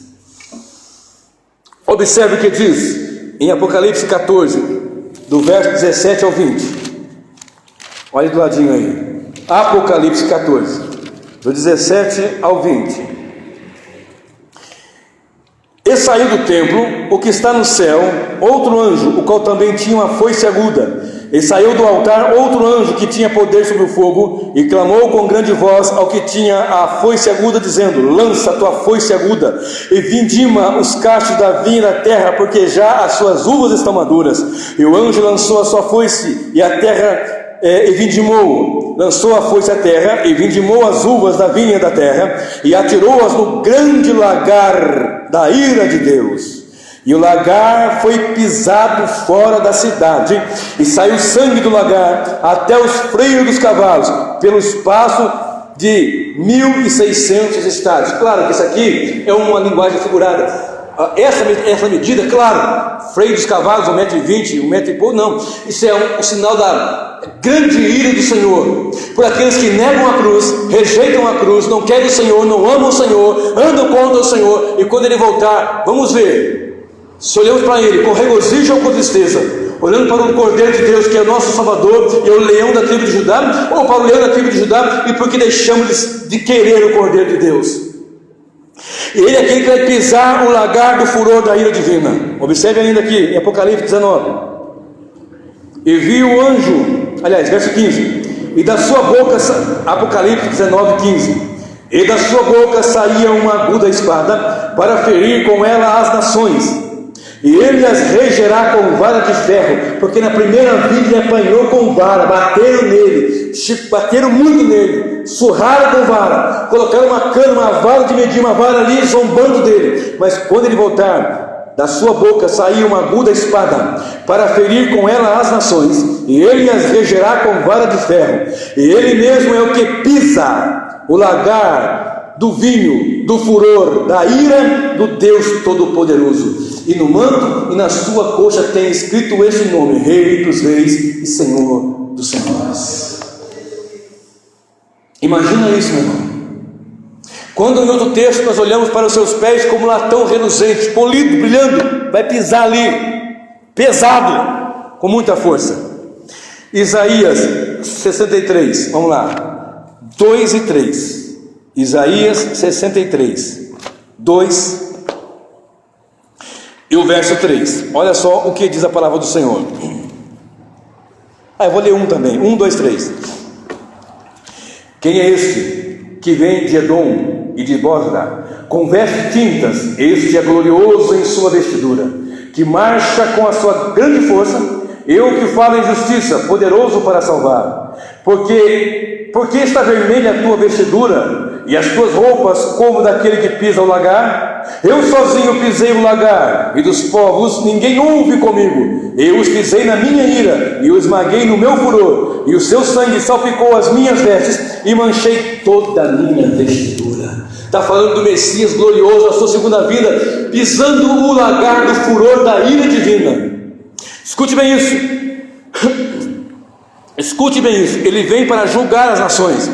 Observe o que diz em Apocalipse 14, do verso 17 ao 20. Olha do ladinho aí. Apocalipse 14, do 17 ao 20. E saiu do templo o que está no céu, outro anjo, o qual também tinha uma foice aguda. E saiu do altar outro anjo que tinha poder sobre o fogo, e clamou com grande voz ao que tinha a foice aguda, dizendo: lança a tua foice aguda, e vindima os cachos da vinha da terra, porque já as suas uvas estão maduras. E o anjo lançou a sua foice, e a terra lançou a foice à terra, e vindimou as uvas da vinha da terra, e atirou-as no grande lagar da ira de Deus. E o lagar foi pisado fora da cidade, e saiu sangue do lagar até os freios dos cavalos, pelo espaço de 1.600 estádios. Claro que isso aqui é uma linguagem figurada. Essa medida, claro, freio dos cavalos, 1,20 m, 1 metro e pouco, não. Isso é um sinal da grande ira do Senhor, por aqueles que negam a cruz, rejeitam a cruz, não querem o Senhor, não amam o Senhor, andam contra o Senhor. E quando Ele voltar, vamos ver se olhamos para Ele com regozijo ou com tristeza, olhando para o Cordeiro de Deus, que é o nosso Salvador, e o leão da tribo de Judá, ou para o leão da tribo de Judá, e porque deixamos de querer o Cordeiro de Deus. E Ele é aquele que vai pisar o lagar do furor da ira divina. Observe ainda aqui em Apocalipse 19. E vi o anjo, aliás, verso 15, e da sua boca, Apocalipse 19, 15, e da sua boca saía uma aguda espada, para ferir com ela as nações. E Ele as regerá com vara de ferro, porque na primeira vida Ele apanhou com vara, bateram nele, bateram muito nele, surraram com vara, colocaram uma cana, uma vara de medir, uma vara ali, zombando dele. Mas quando Ele voltar, da sua boca saía uma aguda espada, para ferir com ela as nações, e Ele as regerá com vara de ferro. E Ele mesmo é o que pisa o lagar do vinho, do furor, da ira do Deus Todo-Poderoso. E no manto e na sua coxa tem escrito este nome: Rei dos Reis e Senhor dos Senhores. Imagina isso, meu irmão. Quando em outro texto nós olhamos para os seus pés como latão reluzente, polido, brilhando, vai pisar ali, pesado, com muita força. Isaías 63, vamos lá, 2 e 3. Isaías 63, 2 e o verso 3. Olha só o que diz a palavra do Senhor. Eu vou ler um também, 1, 2, 3. Quem é este que vem de Edom e de Bosra, com vestes tintas? Este é glorioso em sua vestidura, que marcha com a sua grande força. Eu que falo em justiça, poderoso para salvar. Porque está vermelha a tua vestidura, e as tuas roupas como daquele que pisa o lagar? Eu sozinho pisei o lagar, e dos povos ninguém houve comigo. Eu os pisei na minha ira, e os esmaguei no meu furor, e o seu sangue salpicou as minhas vestes, e manchei toda a minha vestidura. Está falando do Messias glorioso, a sua segunda vinda, pisando o lagar do furor da ira divina. Escute bem isso. Escute bem isso. Ele vem para julgar as nações.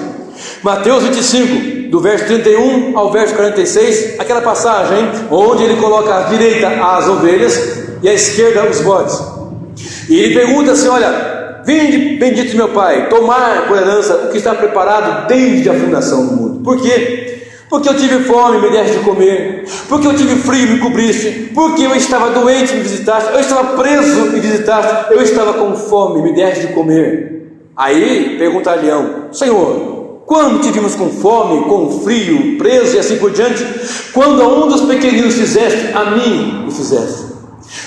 Mateus 25, do verso 31 ao verso 46, aquela passagem onde ele coloca à direita as ovelhas e à esquerda os bodes. E ele pergunta assim: olha, vinde, bendito meu Pai, tomar por herança o que está preparado desde a fundação do mundo. Por quê? Porque eu tive fome e me deste de comer, porque eu tive frio e me cobriste, porque eu estava doente e me visitaste, eu estava preso e me visitaste, eu estava com fome e me deste de comer. Aí perguntar-lhe-ão: Senhor, quando te vimos com fome, com frio, preso e assim por diante? Quando a um dos pequeninos fizeste, a mim o fizeste.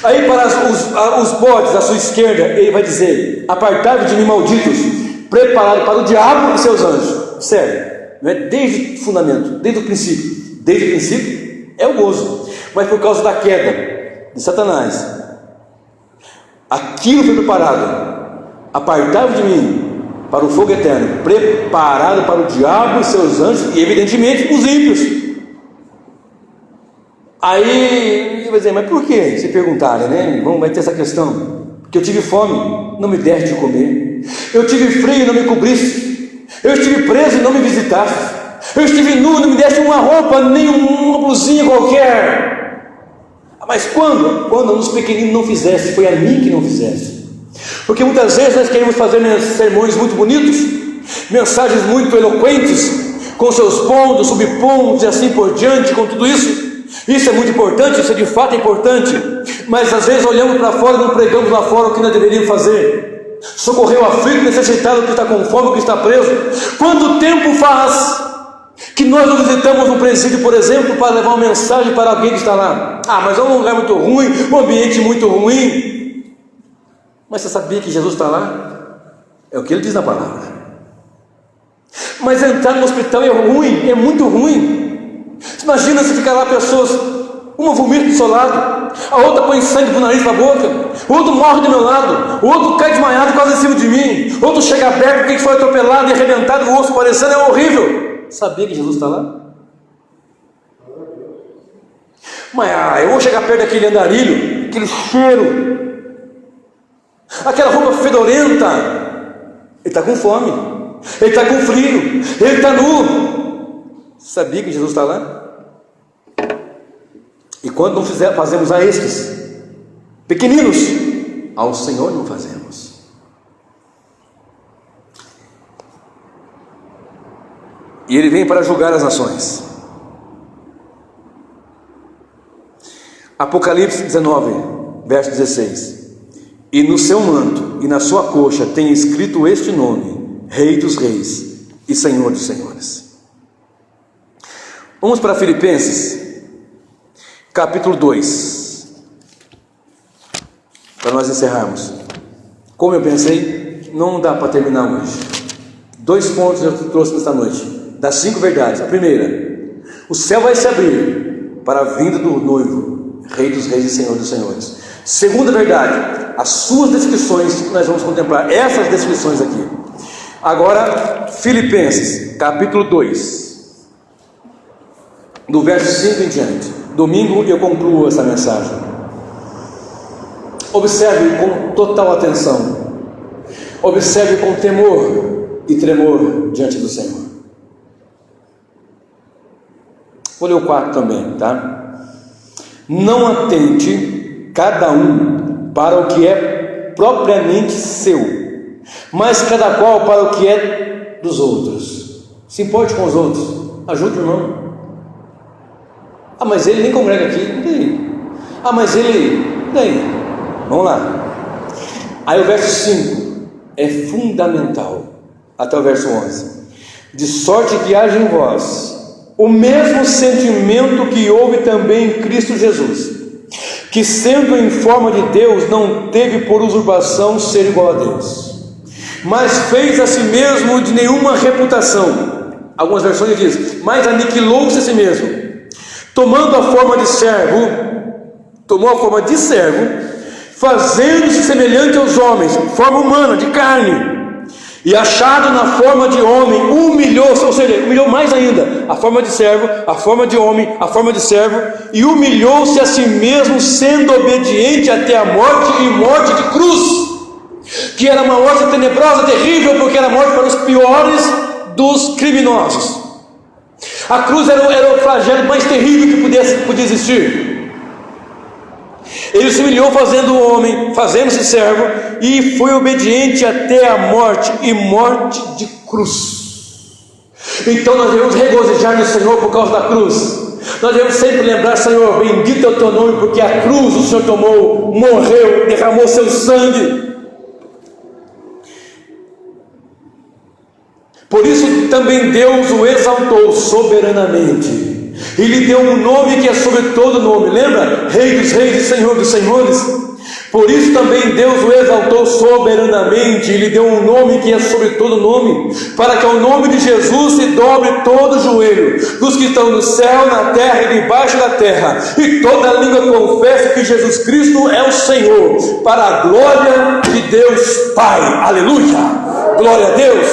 Aí para os bodes à sua esquerda, ele vai dizer: apartai-vos de mim, malditos, preparado para o diabo e seus anjos. Sério, não é? Desde o fundamento, desde o princípio é o gozo. mas por causa da queda de Satanás, aquilo foi preparado, apartai-vos de mim, para o fogo eterno, preparado para o diabo e seus anjos, e evidentemente os ímpios. Aí, vai dizer, mas por que? Se perguntarem, né? Vai ter essa questão. Porque eu tive fome, não me deste de comer. Eu tive frio e não me cobriste. Eu estive preso e não me visitaste. Eu estive nu e não me deste uma roupa, nem uma blusinha qualquer. Mas quando? Quando nos pequeninos não fizeste, foi a mim que não fizeste. Porque muitas vezes nós queremos fazer sermões muito bonitos, mensagens muito eloquentes, com seus pontos, subpontos e assim por diante, com tudo isso. Isso é muito importante, isso de fato é importante, mas às vezes olhamos para fora e não pregamos lá fora o que nós deveríamos fazer. Socorrer o aflito, necessitado, que está com fome, que está preso. Quanto tempo faz que nós não visitamos um presídio, por exemplo, para levar uma mensagem para alguém que está lá? Ah, mas é um lugar muito ruim, um ambiente muito ruim. Mas você sabia que Jesus está lá? É o que ele diz na palavra. Mas entrar no hospital é ruim, é muito ruim. Imagina se ficar lá pessoas, uma vomita do seu lado, a outra põe sangue do nariz para a boca, o outro morre do meu lado, o outro cai desmaiado quase em cima de mim, o outro chega perto porque foi atropelado e arrebentado, o osso parecendo, é horrível. Sabia que Jesus está lá? Mas eu vou chegar perto daquele andarilho, aquele cheiro, aquela roupa fedorenta. Ele está com fome, ele está com frio, ele está nu. Sabia que Jesus está lá? E quando não fazemos a estes pequeninos, ao Senhor não fazemos. E Ele vem para julgar as nações. Apocalipse 19, verso 16. E no seu manto e na sua coxa tem escrito este nome: Rei dos Reis e Senhor dos Senhores. Vamos para Filipenses, capítulo 2, para nós encerrarmos. Como eu pensei, não dá para terminar hoje. 2 pontos eu trouxe nesta noite, das 5 verdades. A primeira: o céu vai se abrir para a vinda do noivo, Rei dos Reis e Senhor dos Senhores. Segunda verdade: as suas descrições, nós vamos contemplar essas descrições aqui. Agora, Filipenses, capítulo 2, do verso 5 em diante. Domingo eu concluo essa mensagem. Observe com total atenção, observe com temor e tremor diante do Senhor. Vou ler o 4 também, tá? Não atente cada um para o que é propriamente seu, mas cada qual para o que é dos outros. Se importe com os outros, ajude o irmão. Ah, mas ele nem congrega aqui, não tem. Ah, mas ele, daí. Vamos lá. Aí o verso 5 é fundamental, até o verso 11. De sorte que haja em vós o mesmo sentimento que houve também em Cristo Jesus, que sendo em forma de Deus, não teve por usurpação ser igual a Deus, mas fez a si mesmo de nenhuma reputação. Algumas versões dizem, mas aniquilou-se a si mesmo, tomando a forma de servo, tomou a forma de servo, fazendo-se semelhante aos homens, forma humana, de carne, e achado na forma de homem, humilhou-se, ou seja, humilhou mais ainda, a forma de servo, a forma de homem, a forma de servo, e humilhou-se a si mesmo, sendo obediente até a morte, e morte de cruz, que era uma morte tenebrosa, terrível, porque era morte para os piores dos criminosos. A cruz era o flagelo mais terrível que podia existir. Ele se humilhou fazendo o homem, fazendo-se servo, e foi obediente até a morte, e morte de cruz. Então nós devemos regozijar no Senhor por causa da cruz. Nós devemos sempre lembrar: Senhor, bendito é o teu nome, porque a cruz o Senhor tomou, morreu, derramou seu sangue. Por isso também Deus o exaltou soberanamente, e lhe deu um nome que é sobre todo nome. Lembra? Rei dos reis e Senhor dos senhores. Por isso também Deus o exaltou soberanamente, Ele deu um nome que é sobre todo nome, para que ao nome de Jesus se dobre todo o joelho, dos que estão no céu, na terra e debaixo da terra, e toda língua confesse que Jesus Cristo é o Senhor, para a glória de Deus Pai. Aleluia! Glória a Deus!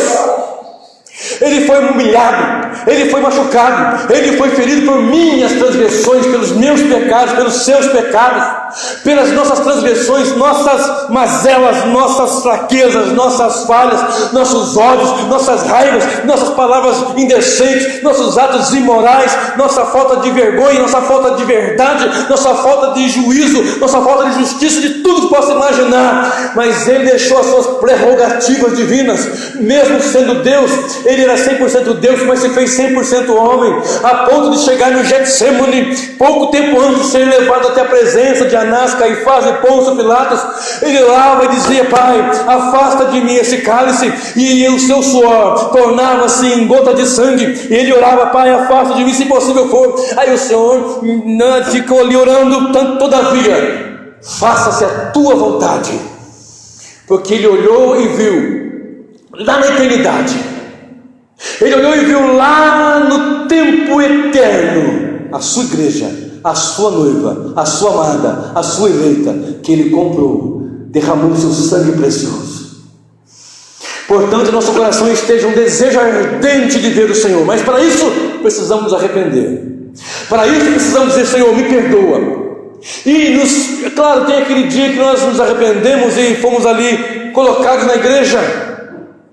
Ele foi humilhado, Ele foi machucado, Ele foi ferido por minhas transgressões, pelos meus pecados, pelos seus pecados, pelas nossas transgressões, nossas mazelas, nossas fraquezas, nossas falhas, nossos ódios, nossas raivas, nossas palavras indecentes, nossos atos imorais, nossa falta de vergonha, nossa falta de verdade, nossa falta de juízo, nossa falta de justiça, de tudo que possa imaginar. Mas Ele deixou as suas prerrogativas divinas, mesmo sendo Deus. Ele era 100% Deus, mas se fez 100% homem, a ponto de chegar no Getsemane, pouco tempo antes de ser levado até a presença de Anás, Caifás e Pôncio Pilatos. Ele orava e dizia: Pai, afasta de mim esse cálice, e o seu suor tornava-se em gota de sangue, e ele orava: Pai, afasta de mim se possível for. Aí o Senhor ficou ali orando: todavia, faça-se a tua vontade, porque ele olhou e viu lá na eternidade, ele olhou e viu lá no tempo eterno a sua igreja, a sua noiva, a sua amada, a sua eleita, que Ele comprou, derramou seu sangue precioso. Portanto, nosso coração esteja um desejo ardente de ver o Senhor, mas para isso precisamos nos arrepender, para isso precisamos dizer: Senhor, me perdoa. E claro, tem aquele dia que nós nos arrependemos e fomos ali colocados na igreja,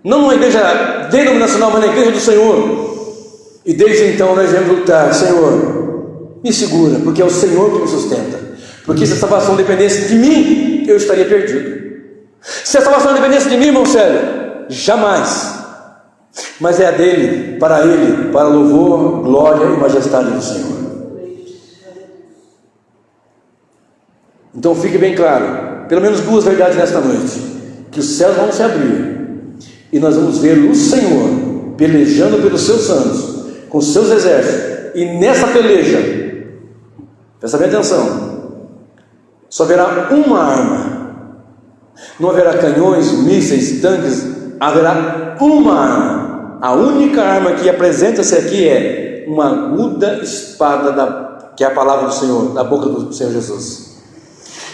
não numa igreja denominacional, mas na igreja do Senhor, e desde então nós devemos lutar: Senhor, me segura, porque é o Senhor que me sustenta, porque se a salvação dependesse de mim, eu estaria perdido. Se a salvação dependesse de mim, irmão Célio, jamais. Mas é a dele, para louvor, glória e majestade do Senhor. Então fique bem claro, pelo menos duas verdades nesta noite: que os céus vão se abrir e nós vamos ver o Senhor pelejando pelos seus santos, com seus exércitos, e nessa peleja, presta bem atenção, só haverá uma arma, não haverá canhões, mísseis, tanques, haverá uma arma. A única arma que apresenta-se aqui é uma aguda espada, que é a palavra do Senhor, da boca do Senhor Jesus.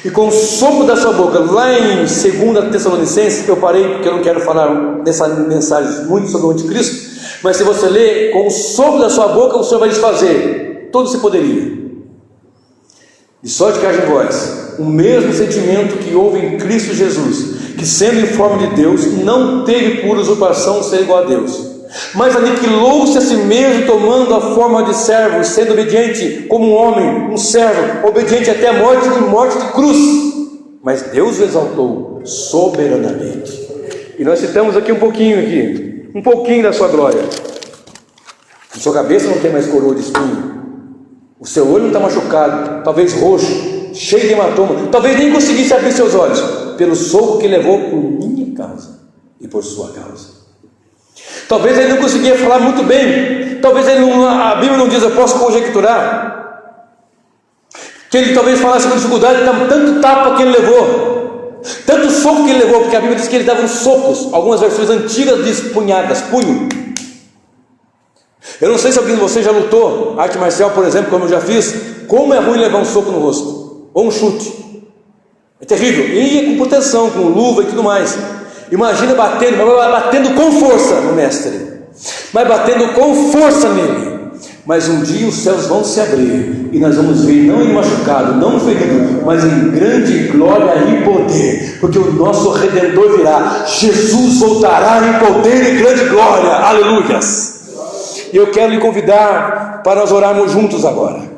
E com o sopro da sua boca, lá em 2 Tessalonicenses, eu parei porque eu não quero falar nessa mensagem muito sobre o anticristo, mas se você ler, com o sopro da sua boca o Senhor vai desfazer todo esse poderio. De sorte que haja em vós o mesmo sentimento que houve em Cristo Jesus, que sendo em forma de Deus, não teve por usurpação ser igual a Deus, mas aniquilou-se a si mesmo, tomando a forma de servo, sendo obediente como um homem, um servo, obediente até a morte e morte de cruz. Mas Deus o exaltou soberanamente. E nós citamos aqui um pouquinho da sua glória. A sua cabeça não tem mais coroa de espinho, o seu olho não está machucado, talvez roxo, cheio de hematoma, talvez nem conseguisse abrir seus olhos, pelo soco que levou por minha causa e por sua causa. Talvez ele não conseguia falar muito bem, talvez a Bíblia não diz, eu posso conjecturar, que ele talvez falasse com dificuldade, tanto tapa que ele levou, tanto soco que ele levou, porque a Bíblia diz que ele dava uns socos, algumas versões antigas diz punhadas, punho. Eu não sei se alguém de vocês já lutou arte marcial, por exemplo, como eu já fiz. Como é ruim levar um soco no rosto, ou um chute, é terrível, e com proteção, com luva e tudo mais. Imagina batendo com força no mestre, mas batendo com força nele. Mas um dia os céus vão se abrir, e nós vamos ver, não em machucado, não ferido, mas em grande glória e poder, porque o nosso Redentor virá, Jesus voltará em poder e grande glória, aleluias. E eu quero lhe convidar para nós orarmos juntos agora.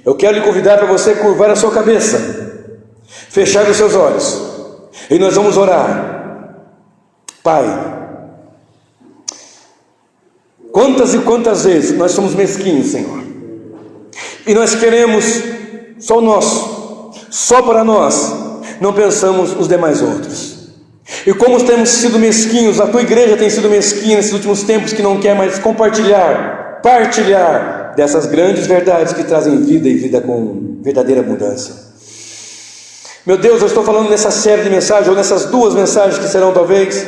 Eu quero lhe convidar para você curvar a sua cabeça, fechar os seus olhos, e nós vamos orar. Pai, quantas e quantas vezes nós somos mesquinhos, Senhor, e nós queremos só o nosso, só para nós, não pensamos os demais outros. E como temos sido mesquinhos, a tua igreja tem sido mesquinha nesses últimos tempos, que não quer mais partilhar dessas grandes verdades que trazem vida e vida com verdadeira abundância. Meu Deus, eu estou falando nessa série de mensagens, ou nessas duas mensagens que serão talvez,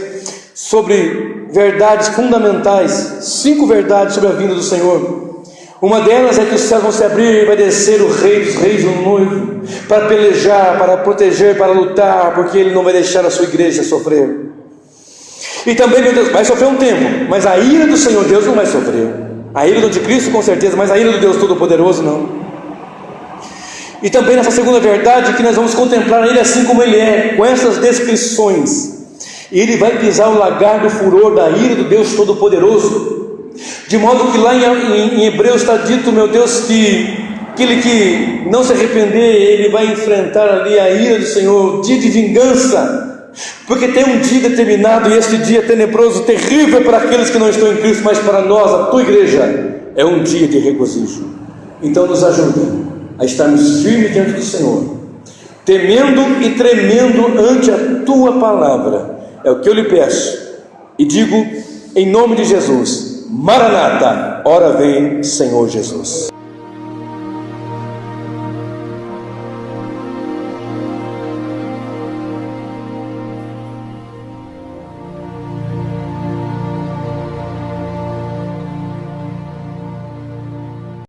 sobre verdades fundamentais, 5 verdades sobre a vinda do Senhor. Uma delas é que os céus vão se abrir e vai descer o Rei dos Reis, o noivo, para pelejar, para proteger, para lutar, porque Ele não vai deixar a sua igreja sofrer. E também, meu Deus, vai sofrer um tempo, mas a ira do Senhor Deus não vai sofrer. A ira do anticristo com certeza, mas a ira do Deus Todo-Poderoso não. E também nessa segunda verdade, que nós vamos contemplar Ele assim como Ele é, com essas descrições. Ele vai pisar o lagar do furor da ira do Deus Todo-Poderoso, de modo que lá em Hebreus está dito, meu Deus, que aquele que não se arrepender, ele vai enfrentar ali a ira do Senhor, dia de vingança, porque tem um dia determinado, e este dia tenebroso, terrível para aqueles que não estão em Cristo, mas para nós, a tua igreja, é um dia de regozijo. Então nos ajuda a estarmos firmes diante do Senhor, temendo e tremendo ante a tua palavra. É o que eu lhe peço e digo em nome de Jesus: Maranata, ora vem, Senhor Jesus.